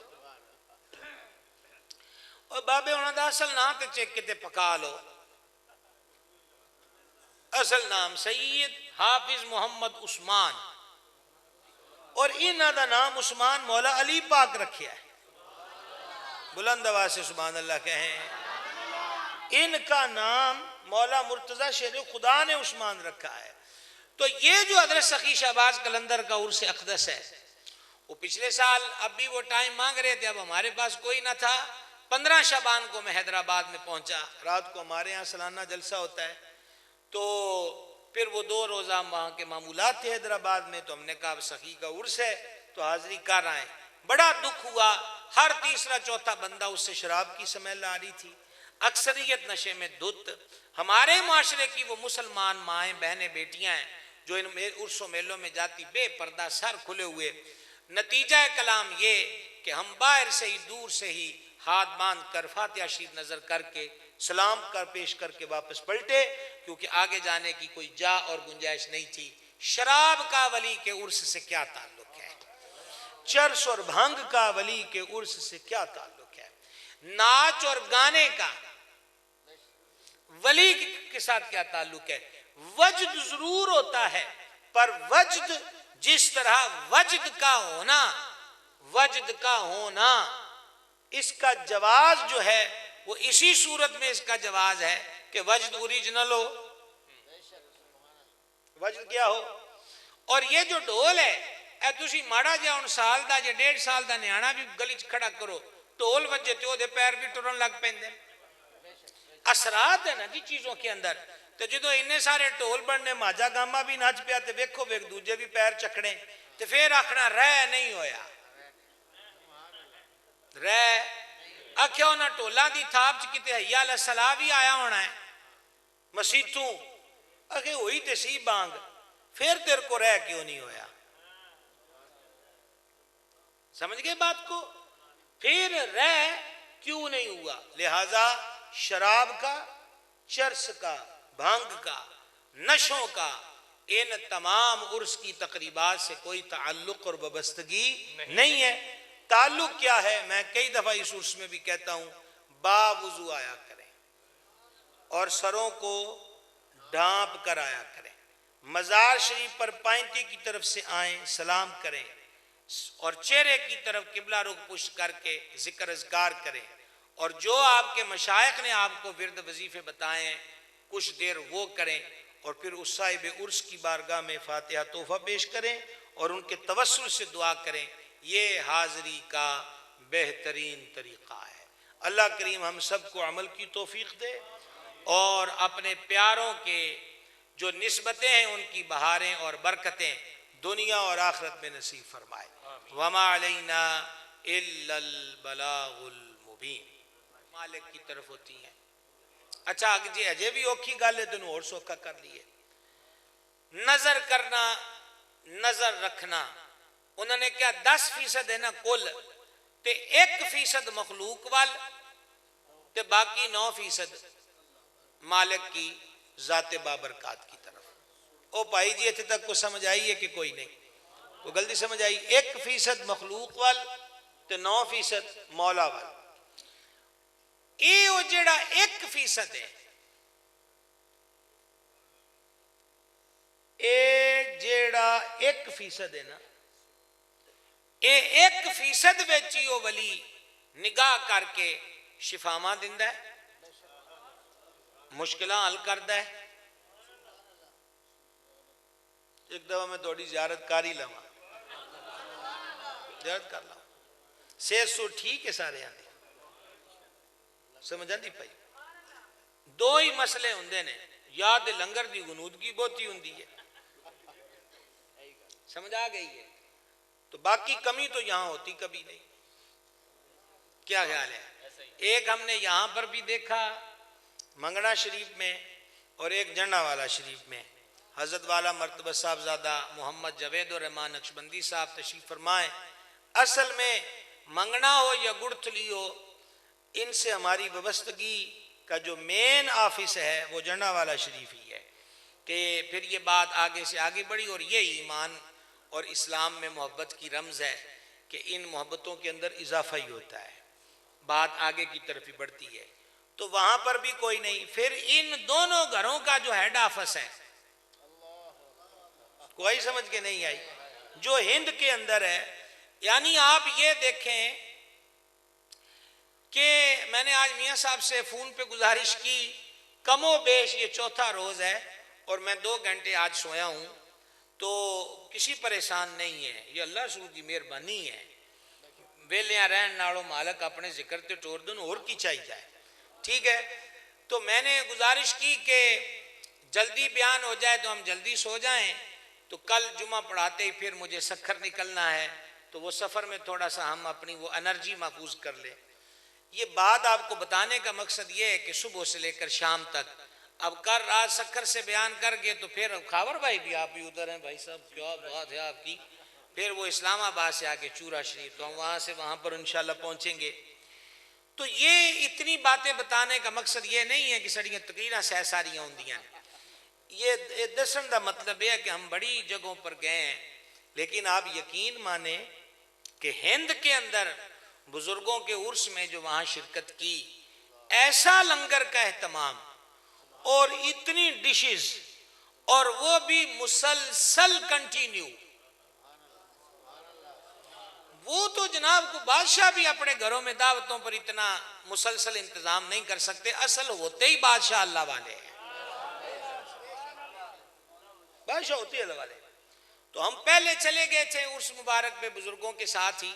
اور بابے ہونا دا اصل نام تے چیک کتے پکا لو, اصل نام سید حافظ محمد عثمان, اور انہاں دا نام عثمان مولا علی پاک رکھیا ہے. بلند آواز سے سبحان اللہ کہیں. ان کا نام مولا مرتضی شیر خدا نے عثمان رکھا ہے. تو یہ جو حضرت سخی شہباز کلندر کا عرس اقدس ہے, وہ پچھلے سال اب بھی وہ ٹائم مانگ رہے تھے, اب ہمارے پاس کوئی نہ تھا. 15 شعبان کو میں حیدرآباد میں پہنچا, رات کو ہمارے ہاں سالانہ جلسہ ہوتا ہے, تو پھر وہ 2 روزہ وہاں کے معمولات تھے حیدرآباد میں، تو ہم نے کہا سخی کا عرس ہے تو حاضری کر آئیں۔ بڑا دکھ ہوا، ہر تیسرا چوتھا بندہ اس سے شراب کی سمیل آ رہی تھی، اکثریت نشے میں دھت۔ ہمارے معاشرے کی وہ مسلمان مائیں بہنیں بیٹیاں ہیں جو ان عرسوں میلوں میں جاتی بے پردہ سر کھلے ہوئے، نتیجہ کلام یہ کہ ہم باہر سے ہی دور سے ہی ہاتھ باندھ کر فاتحہ شریف نظر کر کے سلام کر پیش کر کے واپس پلٹے، کیونکہ آگے جانے کی کوئی جا اور گنجائش نہیں تھی۔ شراب کا ولی کے عرس سے کیا تعلق ہے؟ چرس اور بھنگ کا ولی کے عرس سے کیا تعلق ہے؟ ناچ اور گانے کا ولی کے ساتھ کیا تعلق ہے؟ وجد ضرور ہوتا ہے، پر وجد جس طرح وجد کا ہونا اس کا جواز جو ہے وہ اسی صورت میں اس کا جواز ہے کہ وجد اوریجنل ہو، وجد کیا ہو۔ اور یہ جو ڈھول ہے اے تسی ماڑا جا 9 سال دا یا 1.5 سال دا نیانا بھی گلی چ کھڑا کرو، ڈھول وجے تے دے پیر بھی ٹرن لگ پیندے، اثرات ہے نا جی چیزوں کے اندر۔ تو جدو اننے سارے ڈھول بننے ماجا گاما بھی نچ پیا تے ویکھو ویک دوجے بھی پیر چکھنے تے پھر آکھنا رہ نہیں ہویا، رہ آکھیا انہاں ٹولاں دی تھاپ چ کتے حیا علیہ السلام بھی آیا ہونا ہے مسیتوں، آکھے ہوئی تے سی بانگ، پھر تیرے کو رہ کیوں نہیں ہویا؟ سمجھ گئے بات کو؟ پھر رہ کیوں نہیں ہوا؟ لہذا شراب کا، چرس کا، بھانگ کا، نشوں کا ان تمام عرس کی تقریبات سے کوئی تعلق اور وابستگی نہیں ہے۔ تعلق کیا ہے؟ میں کئی دفعہ اس عرس میں بھی کہتا ہوں، باوضو آیا کریں اور سروں کو ڈھانپ کر آیا کریں، مزار شریف پر پائنتی کی طرف سے آئیں، سلام کریں اور چہرے کی طرف قبلہ رخ پشت کر کے ذکر اذکار کریں، اور جو آپ کے مشائخ نے آپ کو ورد وظیفے بتائے ہیں کچھ دیر وہ کریں، اور پھر اس صاحب عرس کی بارگاہ میں فاتحہ تحفہ پیش کریں اور ان کے توسل سے دعا کریں۔ یہ حاضری کا بہترین طریقہ ہے۔ اللہ کریم ہم سب کو عمل کی توفیق دے اور اپنے پیاروں کے جو نسبتیں ہیں ان کی بہاریں اور برکتیں دنیا اور آخرت میں نصیب فرمائے۔ وما علینا الا البلاغ المبین۔ مالک کی طرف ہوتی ہیں۔ اچھا جی اجے بھی اوکھی گل ہے تینوں اور سوکھا کر لیے۔ نظر کرنا، نظر رکھنا، انہوں نے کیا 10% ہے نا کل، تے 1% مخلوق وال تے باقی 9% مالک کی ذات بابرکات کی طرف۔ او بھائی جی اتنے تک کو سمجھ آئی ہے کہ کوئی نہیں؟ کوئی غلطی سمجھ آئی؟ 1% مخلوق وال تے 9% مولا وال۔ یہ وہ جڑا 1% ہے، اے جڑا 1% ہے نا، اے 1% ویچی وہ ولی نگاہ کر کے شفاواں دیندا ہے، مشکلہ حل کردا ہے۔ ایک دفعہ میں تھوڑی زیارت کاری لواں، زیارت کر لاؤں، صحت سو ٹھیک ہے سارے آنے سمجھ آندی پائی؟ 2 ہی مسئلے ہوندے نے، یا تے لنگر دی غنودگی بہتی ہوندی ہے، سمجھ آ گئی ہے، تو باقی کمی تو یہاں ہوتی کبھی نہیں۔ کیا خیال ہے؟ ایک ہم نے یہاں پر بھی دیکھا منگنا شریف میں اور ایک جنڈا والا شریف میں، حضرت والا مرتبہ صاحبزادہ محمد جاوید الرحمان نقشبندی صاحب تشریف فرمائیں۔ اصل میں منگنا ہو یا گڑتلی ہو، ان سے ہماری وابستگی کا جو مین آفس ہے وہ جنڈا والا شریف ہی ہے، کہ پھر یہ بات آگے سے آگے بڑھی، اور یہ ایمان اور اسلام میں محبت کی رمز ہے کہ ان محبتوں کے اندر اضافہ ہی ہوتا ہے، بات آگے کی طرف ہی بڑھتی ہے۔ تو وہاں پر بھی کوئی نہیں۔ پھر ان دونوں گھروں کا جو ہیڈ آفس ہے، کوئی سمجھ کے نہیں آئی، جو ہند کے اندر ہے، یعنی آپ یہ دیکھیں کہ میں نے آج میاں صاحب سے فون پہ گزارش کی، کم و بیش یہ 4تھا روز ہے اور میں 2 گھنٹے آج سویا ہوں، تو کسی پریشان نہیں ہے، یہ اللہ رسول کی مہربانی ہے۔ ویلیاں رہن نالوں مالک اپنے ذکر تے ٹور دن اور کی چاہی جائے، ٹھیک ہے؟ تو میں نے گزارش کی کہ جلدی بیان ہو جائے تو ہم جلدی سو جائیں، تو کل جمعہ پڑھاتے ہی پھر مجھے سکھر نکلنا ہے، تو وہ سفر میں تھوڑا سا ہم اپنی وہ انرجی محفوظ کر لیں۔ یہ بات آپ کو بتانے کا مقصد یہ ہے کہ صبح سے لے کر شام تک اب کر رات سکھر سے بیان کر گئے تو پھر خاور بھائی بھی آپ بھی ادھر ہیں، بھائی صاحب کیا بات ہے آپ کی، پھر وہ اسلام آباد سے آگے چورا شریف، تو ہم وہاں سے وہاں پر انشاءاللہ پہنچیں گے۔ تو یہ اتنی باتیں بتانے کا مقصد یہ نہیں ہے کہ سڑیاں تقریریں سہ ساریاں ہوندیاں، یہ دسن دا مطلب یہ ہے کہ ہم بڑی جگہوں پر گئے ہیں، لیکن آپ یقین مانیں کہ ہند کے اندر بزرگوں کے عرس میں جو وہاں شرکت کی، ایسا لنگر کا اہتمام اور اتنی ڈشز، اور وہ بھی مسلسل کنٹینیو، وہ تو جناب کو بادشاہ بھی اپنے گھروں میں دعوتوں پر اتنا مسلسل انتظام نہیں کر سکتے، اصل ہوتے ہی بادشاہ اللہ والے ہیں، بادشاہ ہوتے ہی اللہ والے۔ تو ہم پہلے چلے گئے تھے عرس مبارک پہ بزرگوں کے ساتھ ہی،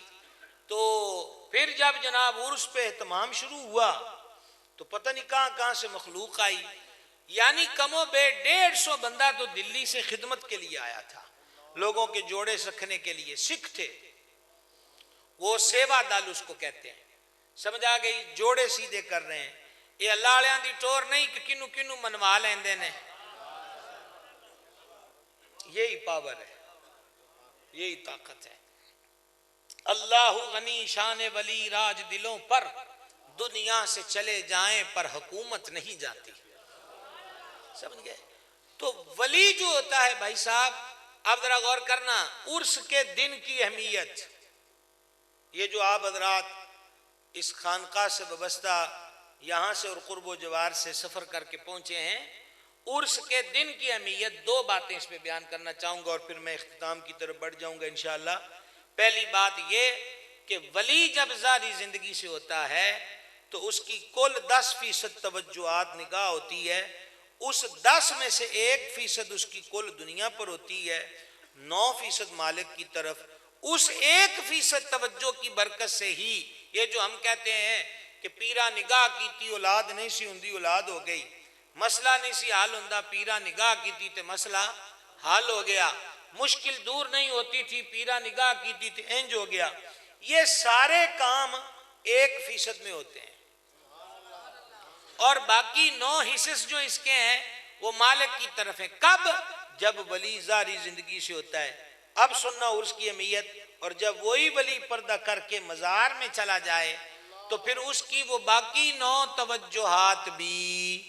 تو پھر جب جناب عرس پہ اہتمام شروع ہوا تو پتہ نہیں کہاں کہاں سے مخلوق آئی، یعنی کم و بیش 150 بندہ تو دلی سے خدمت کے لیے آیا تھا، لوگوں کے جوڑے رکھنے کے لیے، سکھ تھے وہ، سیوا دل اس کو کہتے ہیں، سمجھ آ گئی، جوڑے سیدھے کر رہے ہیں، یہ اللہ علیہ دی ٹور نہیں کہ کنو کنو منوا لیندے نے، یہی پاور ہے، یہی طاقت ہے۔ اللہ غنی شان ولی راج دلوں پر، دنیا سے چلے جائیں پر حکومت نہیں جاتی، سمجھ گئے؟ تو ولی جو ہوتا ہے بھائی صاحب، آپ ذرا غور کرنا، عرس کے دن کی اہمیت، یہ جو آپ حضرات اس خانقاہ سے وابستہ یہاں سے اور قرب و جوار سے سفر کر کے پہنچے ہیں، عرس کے دن کی اہمیت، دو باتیں اس پہ بیان کرنا چاہوں گا اور پھر میں اختتام کی طرف بڑھ جاؤں گا انشاءاللہ۔ پہلی بات یہ کہ ولی جب ظاہری زندگی سے ہوتا ہے تو اس کی کل 10% توجہات نگاہ ہوتی ہے، اس 10 میں سے 1% اس کی کل دنیا پر ہوتی ہے، 9% مالک کی طرف، اس 1% توجہ کی برکت سے ہی یہ جو ہم کہتے ہیں کہ پیرا نگاہ کی تھی اولاد نہیں سی ہوندی اولاد ہو گئی، مسئلہ نہیں سی حال ہوندا پیرا نگاہ کی تھی تے مسئلہ حال ہو گیا، مشکل دور نہیں ہوتی تھی پیرا نگاہ کی تھی تے انج ہو گیا، یہ سارے کام 1% میں ہوتے ہیں، اور باقی 9 حصص جو اس کے ہیں وہ مالک کی طرف ہیں۔ کب؟ جب ولی ظاہری زندگی سے ہوتا ہے۔ اب سننا عرس کی اہمیت، اور جب وہی ولی پردہ کر کے مزار میں چلا جائے تو پھر اس کی وہ باقی 9 توجہات بھی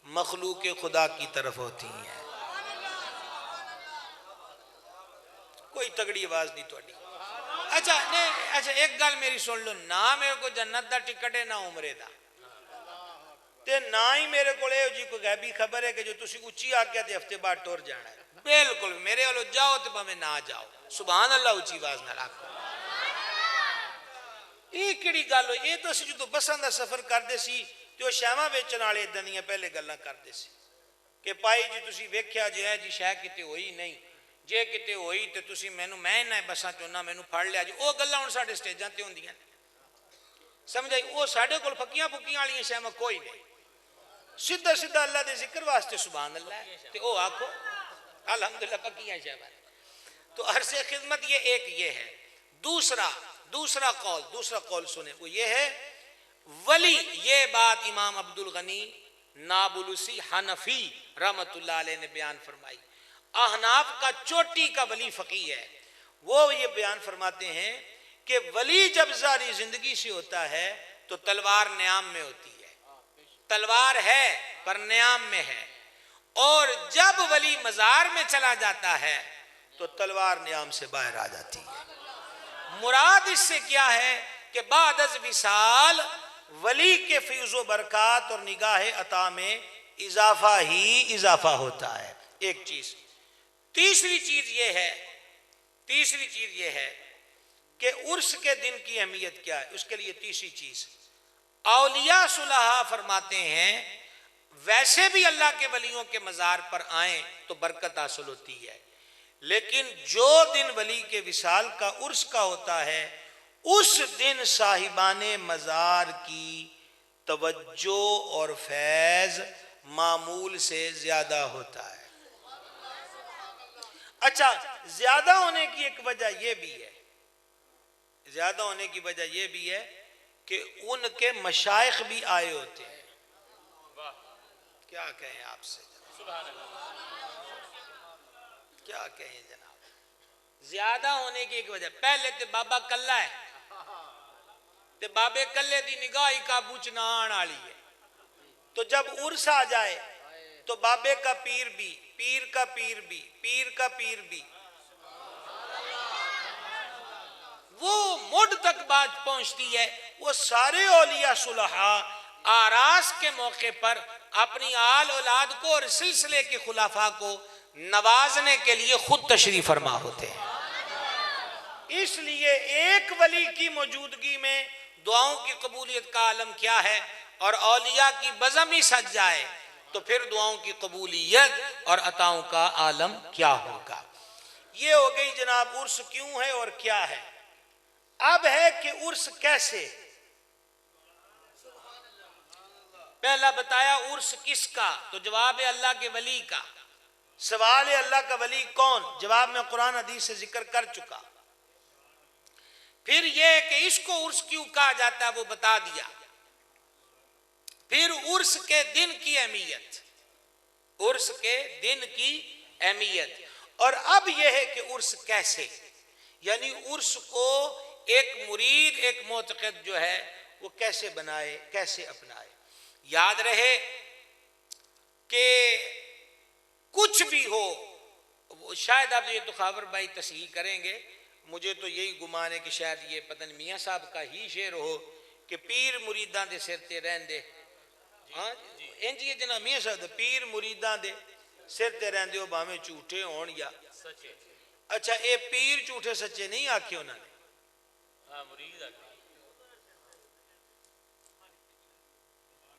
مخلوق خدا کی طرف ہوتی ہیں۔ کوئی تگڑی آواز نہیں توڑی۔ اچھا ایک گل میری سن لو، نہ میرے کو جنت دا ٹکٹ ہے نہ عمرے دا، تے نہ ہی میرے کو جی کوئی غیبی خبر ہے کہ جو تسی اچھی آگیا تے ہفتے بعد ٹور جانا ہے، بالکل میرے والو جاؤ تے پاویں نہ جاؤ، سبحان اللہ اچھی آواز نہ رکھو۔ یہ کیڑی گل ہوئی؟ یہ تو اسی جو بساں دا سفر کردے سی تے وہ شیواں ویچن والے اداں دیاں پہلے گلاں کردے سی کہ پائی جی تسی ویکھیا جو ہے جی شے کتے ہوئی نہیں، جے کتے ہوئی تے تسی مینوں میں نہ بساں چونا مینوں پھڑ لیا جی، او گلاں ہن ساڈے سٹیجاں تے ہوندیاں، سمجھ آئی؟ او ساڈے کول پھکیاں پھکیاں والیاں شیواں کوئی نہیں، سیدھا سیدھا اللہ دے ذکر واسطے سبحان اللہ تے او آکھو الحمدللہ پکیاں شیواں۔ تو عرض خدمت یہ ایک یہ ہے۔ دوسرا قول سنیں، وہ یہ ہے ولی، یہ بات امام عبد الغنی نابلسی حنفی رحمت اللہ علیہ نے بیان فرمائی، احناف کا چوٹی کا ولی فقیہ ہے، وہ یہ بیان فرماتے ہیں کہ ولی جب ظاہری زندگی سے ہوتا ہے تو تلوار نیام میں ہوتی ہے، تلوار ہے پر نیام میں ہے، اور جب ولی مزار میں چلا جاتا ہے تو تلوار نیام سے باہر آ جاتی ہے۔ مراد اس سے کیا ہے کہ بعد از وصال ولی کے فیض و برکات اور نگاہ عطا میں اضافہ ہی اضافہ ہوتا ہے، ایک چیز۔ تیسری چیز یہ ہے کہ عرس کے دن کی اہمیت کیا ہے، اس کے لیے تیسری چیز، اولیاء صلحاء فرماتے ہیں ویسے بھی اللہ کے ولیوں کے مزار پر آئیں تو برکت حاصل ہوتی ہے، لیکن جو دن ولی کے وصال کا عرس کا ہوتا ہے اس دن صاحبان مزار کی توجہ اور فیض معمول سے زیادہ ہوتا ہے. اچھا زیادہ ہونے کی ایک وجہ یہ بھی ہے، زیادہ ہونے کی وجہ یہ بھی ہے کہ ان کے مشائخ بھی آئے ہوتے ہیں. کیا کہیں آپ سے کیا کہیں جناب، زیادہ ہونے کی ایک وجہ. پہلے تے بابا کلہ ہے تے بابے کلے دی نگاہ ہی قابو چ نہ آن والی ہے. تو جب عرس آ جائے تو بابے کا پیر بھی، پیر کا پیر بھی، پیر کا پیر بھی، وہ مڈ تک بات پہنچتی ہے. وہ سارے اولیاء صلحاء آراس کے موقع پر اپنی آل اولاد کو اور سلسلے کے خلفاء کو نوازنے کے لیے خود تشریف فرما ہوتے ہیں. اس لیے ایک ولی کی موجودگی میں دعاؤں کی قبولیت کا عالم کیا ہے، اور اولیاء کی بزم ہی سج جائے تو پھر دعاؤں کی قبولیت اور عطاؤں کا عالم کیا ہوگا. یہ ہو گئی جناب عرس کیوں ہے اور کیا ہے. اب ہے کہ عرس کیسے. پہلا بتایا عرس کس کا، تو جواب ہے اللہ کے ولی کا. سوال ہے اللہ کا ولی کون، جواب میں قرآن حدیث سے ذکر کر چکا. پھر یہ کہ اس کو عرس کیوں کہا جاتا ہے وہ بتا دیا. پھر عرس کے دن کی اہمیت، عرس کے دن کی اہمیت. اور اب یہ ہے کہ عرس کیسے، یعنی عرس کو ایک مرید، ایک معتقد جو ہے وہ کیسے بنائے، کیسے اپنائے. یاد رہے کہ کچھ بھی ہو، شاید آپ یہ تو خاور بھائی تصحیح کریں گے، مجھے تو یہی گمان ہے کہ شاید یہ پتہ نہیں میاں صاحب کا ہی شعر ہو کہ پیر مریداں دے سر تے رہن دے. ہاں انج یہ جناب میاں صاحب پیر مریداں دے سر تے رہن دے ہو بھاویں جھوٹے ہون یا سچے. اچھا اے پیر جھوٹے سچے نہیں آکھے انہوں نے. ہاں مرید آکھے.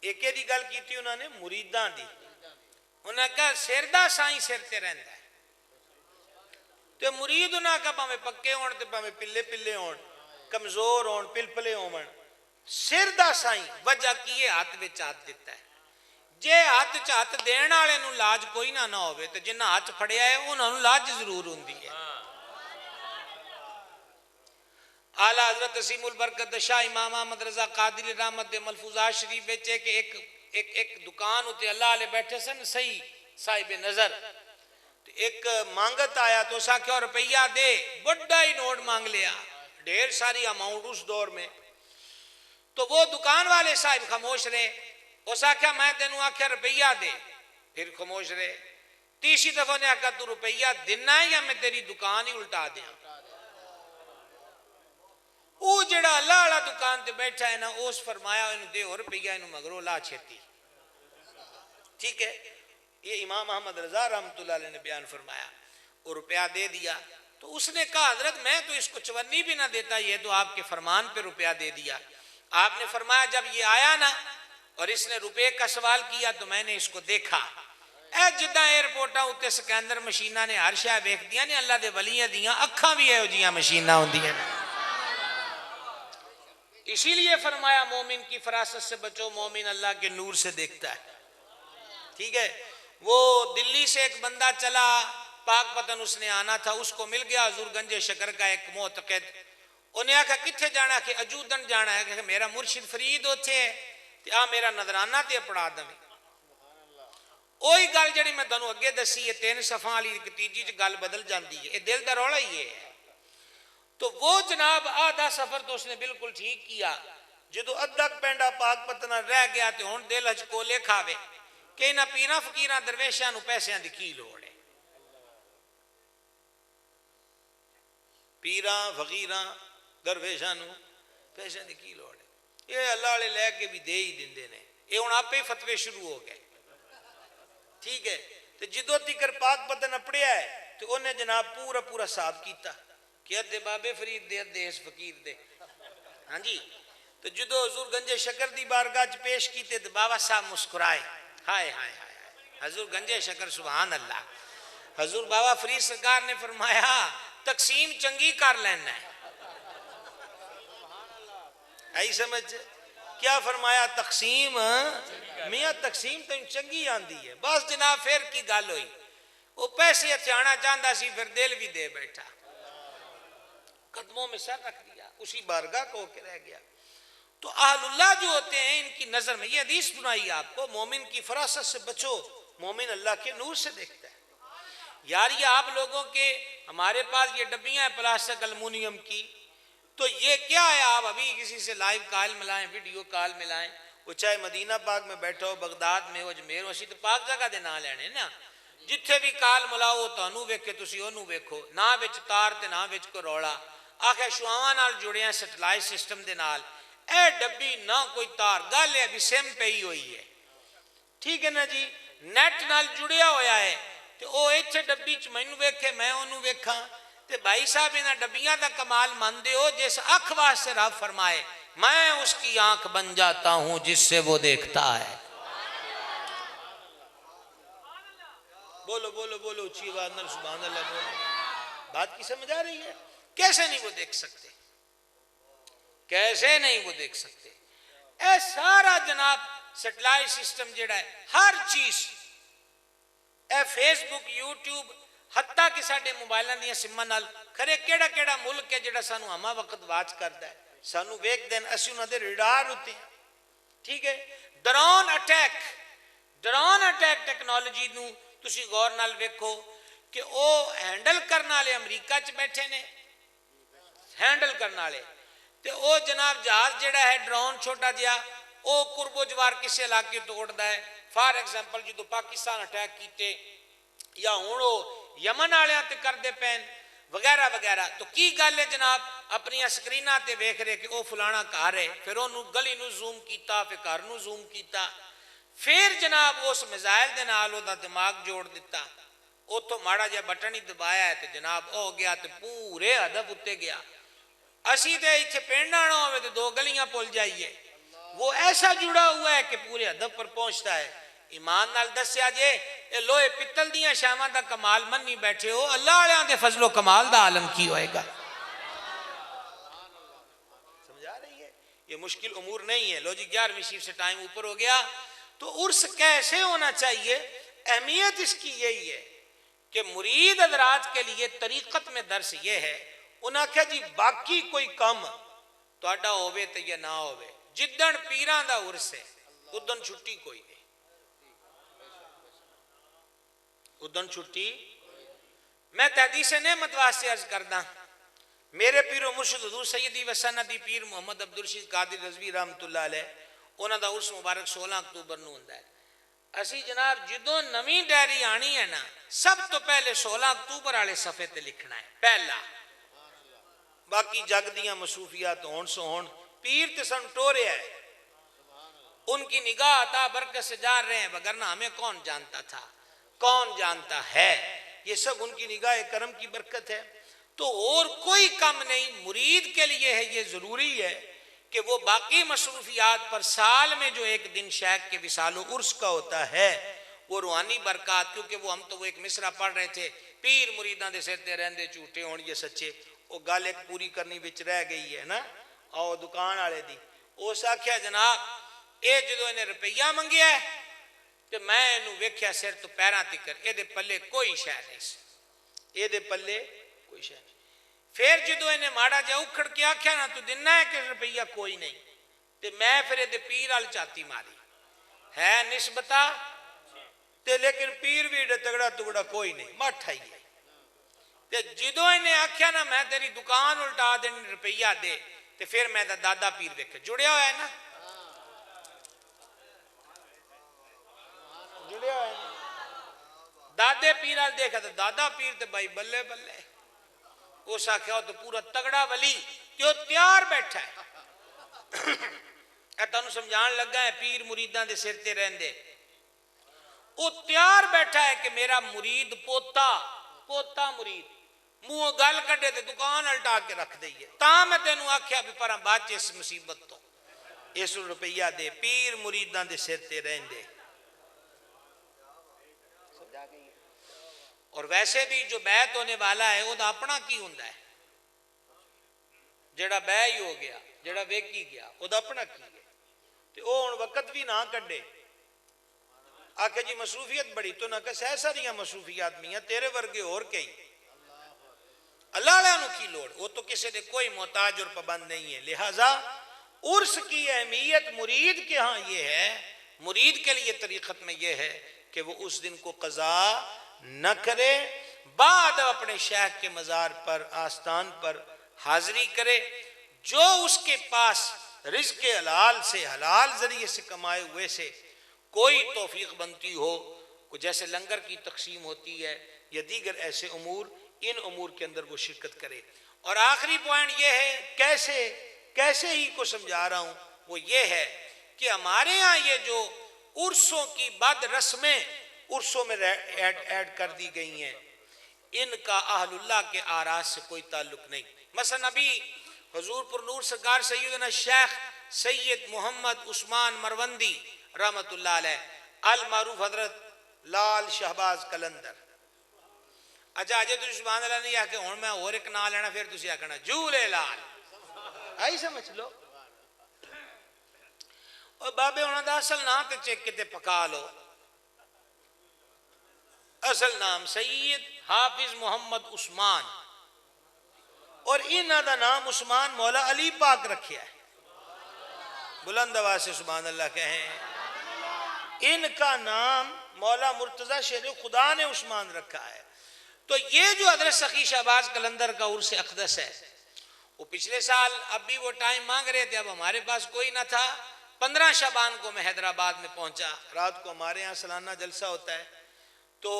ایک دی گل کیتی انہوں نے مریداں دی. انہوں نے کہا سر دا سائیں سر تے رہندا ہے. تے مرید انہوں نے کہا پاویں پکے ہون تے پاویں پلے پلے ہون، کمزور ہون پلپلے ہون، سر دا سائیں وجہ کیے ہاتھ وچ ہاتھ دیتا ہے. جے ہاتھ چ ہاتھ دین والے نوں لاج کوئی نہ ہوے تے جنہ ہاتھ پھڑیا ہے انہاں نوں لاج ضرور ہوندی ہے. اعلیٰ حضرت عظیم البرکت شاہ امام احمد رضا قادری رحمت دے ملفوظات شریف وچ کہ ایک دکان اتے اللہ علیہ بیٹھے سن صحیح صاحب نظر. ایک مانگت آیا تو اسا کیا روپیہ دے، بڑا ہی نوٹ مانگ لیا، ڈھیر ساری اماؤنٹ اس دور میں. تو وہ دکان والے صاحب خاموش رہے. اسا کیا میں تینوں آکھیا روپیہ دے، پھر خاموش رہے. تیسری دفعہ نے آکھا تو روپیہ دینا ہے یا میں تیری دکان ہی الٹا دیا. وہ جڑا اللہ والا دکان تے بیٹھا ہے نا اس فرمایا انہوں دے ہو روپیہ انہوں مگرو لا چھتی. ٹھیک ہے، یہ امام احمد رضا رحمت اللہ علیہ نے بیان فرمایا. وہ روپیہ دے دیا تو اس نے کہا حضرت میں تو اس کو چونی بھی نہ دیتا، یہ تو آپ کے فرمان پہ روپیہ دے دیا. آپ نے فرمایا جب یہ آیا نا اور اس نے روپے کا سوال کیا تو میں نے اس کو دیکھا. اے جدہ ایئرپورٹاں اتے سکندر مشینہ نے ہر شے ویکھ دیا نے، اللہ دے ولیاں دیاں اکھاں بھی ہے جیاں مشینہ ہوندیاں. اسی لیے فرمایا مومن کی فراست سے بچو، مومن اللہ کے نور سے دیکھتا ہے. ٹھیک ہے. وہ دلی سے ایک بندہ چلا پاک پتن اس نے آنا تھا، اس کو مل گیا حضور گنج شکر کا ایک معتقد. انہیں آکھا کتھے جانا کہ اجودن جانا ہے کہ میرا مرشد فرید ہوتے ہے تے آ میرا نظرانہ تے پڑھا دیں. وہی گل جڑی میں تانوں اگے دسی ہے 3 صفحاں والی تیجی چ گل بدل جاندی ہے، یہ دل دا رولا ہی ہے. تو وہ جناب آدھا سفر تو اس نے بالکل ٹھیک کیا. جدو ادھا پینڈا پاک پتنا رہ گیا تے ہن دل ہچ کولے کھاوے کہ انہاں پیراں فقیراں درویشاں نوں پیسیاں دی کی لوڑ ہے. پیراں فقیراں درویشاں نوں پیسیاں دی کی لوڑ ہے. یہ اللہ والے لے کے بھی دے ہی دیندے نے. یہ ہن آپے ہی فتوے شروع ہو گئے. ٹھیک ہے. تے جدو تیکر پاک پتن اپڑیا ہے تو انہیں جناب پورا صاف کیتا کہ ادھے بابے فرید دے ادھے اس فقیر دے. ہاں جی. تو جدو حضور گنج شکر دی بارگاہ چ پیش کیتے تو بابا صاحب مسکرائے. ہائے ہائے ہائے حضور گنج شکر سبحان اللہ. حضور بابا فرید سرکار نے فرمایا تقسیم چنگی کر لینا ہے. ایسی سمجھ کیا فرمایا؟ تقسیم میاں تقسیم تو چنگی آندی ہے. بس جناب پھر کی گل ہوئی, وہ پیسے اچھانا چاہتا سی, پھر دل بھی دے بیٹھا, قدموں میں سر رکھ دیا, اسی بارگاہ کو کے رہ گیا. تو اہل اللہ جو ہوتے ہیں ان کی نظر میں, یہ حدیث سنائی آپ کو, مومن کی فراست سے بچو, مومن اللہ کے نور سے دیکھتا ہے. یار یہ آپ لوگوں کے, ہمارے پاس یہ ڈبیاں ہیں پلاسٹک المونیم کی, تو یہ کیا ہے؟ آپ ابھی کسی سے لائیو کال ملائیں, ویڈیو کال ملائیں, وہ چاہے مدینہ پاک میں بیٹھا ہو, بغداد میں ہو, اجمیر ہو, اسی تو پاک جگہ دے نہ لینے نا, جتھے بھی کال ملاؤ تانوں ویکھے تسی اونوں ویکھو, نہ وچ تار تے نہ وچ کو رولا. آخر شعاواں نال جڑے ہیں سیٹلائٹ سسٹم دے نال, اے ڈبی نہ کوئی تار, گل ہے بھی سم پئی ہوئی ہے, ٹھیک ہے نا جی, نیٹ نال جڑیا ہویا ہے, تے او ایتھے ڈبی چ مینوں ویکھے میں اونوں ویکھاں. تے بھائی صاحب انہاں ڈبیاں دا کمال ماندے ہو, جس اکھ واسطے رب فرمائے میں اس کی آنکھ بن جاتا ہوں جس سے وہ دیکھتا ہے. بولو بولو بولو اچھی آواز نال سبحان اللہ بولو. بات کی سمجھ آ رہی ہے؟ کیسے نہیں وہ دیکھ سکتے, کیسے نہیں وہ دیکھ سکتے. اے سارا جناب سیٹلائٹ سسٹم جڑا ہے, ہر چیز, اے فیس بک, یوٹیوب, حتیٰ کہ ساڈے موبائلاں دیاں سماں نال کھرے کیڑا کیڑا ملک ہے جڑا سانو ہما وقت واچ کردا ہے, سانو ویکھ دین, اسی انہاں دے ریڈار ہوتے ہیں, ٹھیک ہے. ڈرون اٹیک ٹیکنالوجی نو تسی غور نال ویکھو کہ او ہینڈل کرنے والے امریکہ چ بیٹھے نے, ہینڈل کرنے والے, تے او جناب جہاز جڑا ہے ڈرون چھوٹا جہا, او قرب و جوار کسی علاقے تو اڑتا ہے. فار ایگزامپل جدو پاکستان اٹیک کیتے, یا ہوں وہ یمن والوں تے کردے پین وغیرہ وغیرہ, تو کی گل ہے جناب, اپنی سکریناں تے ویکھ رہے کہ او فلانا گھر ہے, پھر انہوں گلی نو زوم کیتا, پھر گھر نو زوم کیتا, پھر جناب اس میزائل دے نال او دا دماغ جوڑ دیتا, او تو ماڑا جا بٹن ہی دبایا ہے, تے جناب او گیا تے پورے ہدف اتے گیا. اسی تے ایتھے پنڈ آنا ہوئے تو 2 گلیاں پول جائیے, وہ ایسا جڑا ہوا ہے کہ پورے ہدف پر پہنچتا ہے. ایمان نال دسیا جے, اے لوہے پتل دیاں شاواں دا کمال منی بیٹھے ہو, اللہ والےاں دے فضل و کمال دا عالم کی ہوئے گا. سمجھ آ رہی ہے؟ یہ مشکل امور نہیں ہے. لو جی 11ویں شریف سے ٹائم اوپر ہو گیا. تو عرس کیسے ہونا چاہیے؟ اہمیت اس کی یہی ہے کہ مرید حضرات کے لیے طریقت میں درس یہ ہے, انہاں کہا جی باقی کوئی کام تہاڈا ہووے تے یا نہ ہووے, جدن پیراں دا عرس ہے ادن چھٹی کوئی نہیں, ادن چھٹی. میں تحدیث نعمت واسطے عرض کردا, میرے پیر و مرشد حضور سیدی و سندی پیر محمد عبدالرشید قادری رضوی رحمت اللہ علیہ, انہاں دا عرس مبارک 16 اکتوبر نو ہوندا ہے. اسی جناب جدوں نویں ڈائری آنی ہے نا, سب تو پہلے 16 اکتوبر والے صفحے تے لکھنا ہے پہلا, باقی جگ دیاں مصروفیات ہون سو ہون, پیر تے سن ٹوریا ہے, ان کی نگاہ عطا برکت سے جار رہے ہیں, وگرنہ ہمیں کون جانتا تھا, کون جانتا ہے, یہ سب ان کی نگاہ کرم کی برکت ہے. تو اور کوئی کم نہیں, مرید کے لیے ہے یہ ضروری ہے کہ وہ باقی مصروفیات پر سال میں جو ایک دن شیخ کے وصال و عرس کا ہوتا ہے, وہ روحانی برکات, کیونکہ وہ ہم تو وہ ایک مصرع پڑھ رہے تھے, پیر مریداں دے سرتے رہندے جھوٹے ہون یہ سچے, وہ گل ایک پوری کرنی وچ رہ گئی ہے نا. آؤ دکان والے دی, اس آکھیا جناب اے جدو انہیں روپیہ منگیا ہے تے میں انہوں ویکھیا سر تو پیراں تکر, اے دے پلے کوئی شے نہیں سی, اے دے پلے کوئی شے نہیں. پھر جدو انہیں ماڑا جا اکھڑ کے آکھیا نا تو دننا ہے کہ روپیہ کوئی نہیں, تے میں پھر دے پیر آل چاتی ماری ہے نسبتا, تے لیکن پیر بھی تگڑا تگڑا کوئی نہیں, مٹھا ہی ہے. تے جدو انہیں آکھیا نا میں تیری دکان الٹا دین روپیہ دے, تے پھر میں دا دادا پیر ویکھے جڑیا ہوا ہے نا, جڑیا ہوا ہے نا, دادے پیر آل دیکھا تو دادا پیر تے بھائی بلے بلے, اس آکھیا تو پورا تگڑا ولی کہ وہ تیار بیٹھا ہے. اے تانوں سمجھان لگا ہے, پیر مریداں دے سرتے رہندے, وہ تیار بیٹھا ہے کہ میرا مرید پوتا مرید منہ گل کڈے تے دکان الٹا کے رکھ دئیے. تاں میں تینوں آکھیا بھی پراں بچ اس مصیبت تو, اس روپیہ دے, پیر مریداں دے سرتے رہندے. اور ویسے بھی جو بیعت ہونے والا ہے وہ دا اپنا کی ہوندا ہے, جڑا بیع ہی ہو گیا, جڑا ویکی گیا وہ دا اپنا کی ہے. تے او ہن وقت بھی نہ کڈے آکھے جی مصروفیت بڑی تو نہ کہ سہ ساریاں مصروفیات میاں تیرے ورگے اور کئی اللہ علیہ نو کی لوڑ وہ تو کسی دے کوئی محتاج اور پابند نہیں ہے لہٰذا عرس کی اہمیت مرید کے ہاں یہ ہے مرید کے لیے طریقت میں یہ ہے کہ وہ اس دن کو قضا نہ کرے بعد اپنے شیخ کے مزار پر آستان پر حاضری کرے جو اس کے پاس رزق حلال سے حلال ذریعے سے کمائے ہوئے سے کوئی توفیق بنتی ہو جیسے لنگر کی تقسیم ہوتی ہے یا دیگر ایسے امور ان امور کے اندر وہ شرکت کرے اور آخری پوائنٹ یہ ہے کیسے ہی کو سمجھا رہا ہوں وہ یہ ہے کہ ہمارے ہاں یہ جو عرسوں کی بد رسمیں عرسوں میں ایڈ کر دی گئی ہیں ان کا اہل اللہ کے آراز سے کوئی تعلق نہیں مثلا ابھی حضور پر نور سرکار سیدنا شیخ سید محمد عثمان مروندی رحمت اللہ علیہ المعروف حضرت لال شہباز کلندر اچھا اجے تو سبحان اللہ نہیں آکے ہوں میں اور ایک نام لینا پھر تسی آکھنا جھولے لال آئی سمجھ لو اور بابے ہونا دا اصل نام تے چیک کے تے پکا لو اصل نام سید حافظ محمد عثمان اور انہاں دا نام عثمان مولا علی پاک رکھیا ہے بلند آواز سے سبحان اللہ کہیں ان کا نام مولا مرتضی شیر خدا نے عثمان رکھا ہے تو یہ جو حضرت سخی شہباز کلندر کا عرس اقدس ہے وہ پچھلے سال اب بھی وہ ٹائم مانگ رہے تھے اب ہمارے پاس کوئی نہ تھا 15 شعبان کو میں حیدرآباد میں پہنچا رات کو ہمارے ہاں سالانہ جلسہ ہوتا ہے تو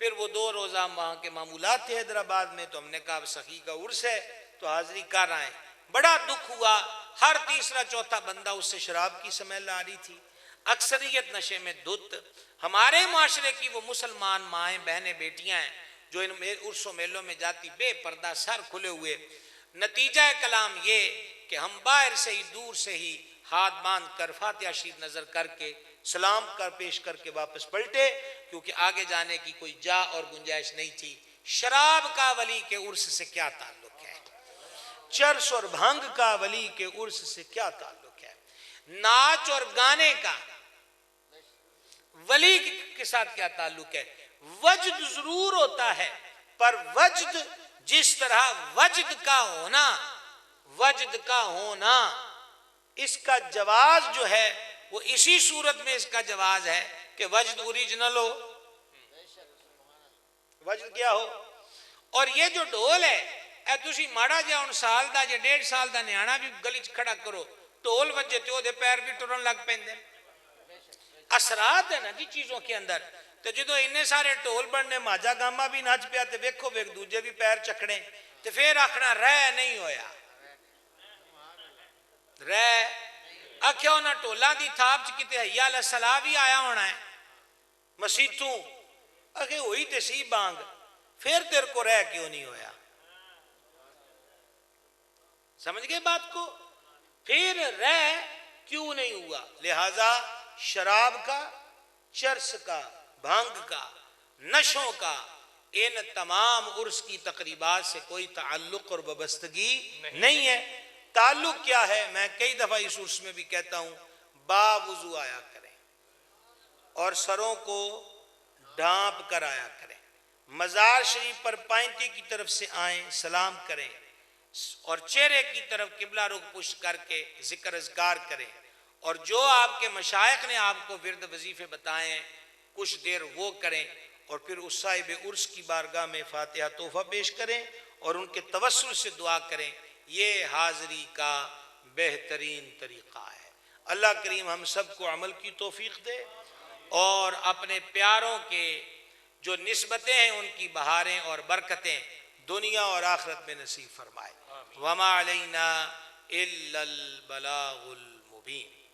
پھر وہ 2 روزہ وہاں کے معمولات تھے حیدرآباد میں تو ہم نے کہا سخی کا عرس ہے تو حاضری کر آئے بڑا دکھ ہوا ہر تیسرا چوتھا بندہ اس سے شراب کی سمیل آ رہی تھی اکثریت نشے میں دھت ہمارے معاشرے کی وہ مسلمان مائیں بہنیں بیٹیاں ہیں جو ان عرس و میلوں میں جاتی بے پردہ سر کھلے ہوئے نتیجہ کلام یہ کہ ہم باہر سے ہی دور سے ہی ہاتھ باندھ کر فاتحہ شریف نظر کر کے سلام کر پیش کر کے واپس پلٹے کیونکہ آگے جانے کی کوئی جا اور گنجائش نہیں تھی شراب کا ولی کے عرس سے کیا تعلق ہے چرس اور بھنگ کا ولی کے عرس سے کیا تعلق ہے ناچ اور گانے کا ولی کے ساتھ کیا تعلق ہے وجد ضرور ہوتا ہے پر وجد جس طرح وجد کا ہونا اس کا جواز جو ہے وہ اسی صورت میں اس کا جواز ہے کہ وجد اوریجنل ہو وجد کیا ہو اور یہ جو ڈھول ہے اے تسی ماڑا جا ان سال دا یا 1.5 سال دا نیانا بھی گلی کھڑا کرو ڈھول وجے تے دے پیر بھی ٹرن لگ پیندے اثرات ہے نا جی چیزوں کے اندر تو جدو انہیں سارے ٹول بڑھنے ماجا گاما بھی ناچ پیا تے ویکھو ویک دوجے بھی پیر چکھنے تے پھر آکھنا رہ نہیں ہویا رہ آکھیا ہونا ٹولا دی تھاپ چکتے حیال الصلاح بھی آیا ہونا ہے مسیتوں آکھے ہوئی تے سی بانگ پھر تیر کو رہ کیوں نہیں ہویا سمجھ گئے بات کو پھر رہ کیوں نہیں ہوا لہذا شراب کا چرس کا بھانگ کا نشوں کا ان تمام عرس کی تقریبات سے کوئی تعلق اور وابستگی نہیں ہے تعلق کیا ہے میں کئی دفعہ اس عرس میں بھی کہتا ہوں باوضو آیا کریں اور سروں کو ڈھانپ کر آیا کریں مزار شریف پر پائنتی کی طرف سے آئیں سلام کریں اور چہرے کی طرف قبلہ رخ پشت کر کے ذکر اذکار کریں اور جو آپ کے مشائخ نے آپ کو ورد وظیفے بتائے ہیں کچھ دیر وہ کریں اور پھر اس صاحب عرس کی بارگاہ میں فاتحہ تحفہ پیش کریں اور ان کے توسل سے دعا کریں یہ حاضری کا بہترین طریقہ ہے اللہ کریم ہم سب کو عمل کی توفیق دے اور اپنے پیاروں کے جو نسبتیں ہیں ان کی بہاریں اور برکتیں دنیا اور آخرت میں نصیب فرمائے وما علینا الا البلاغ المبین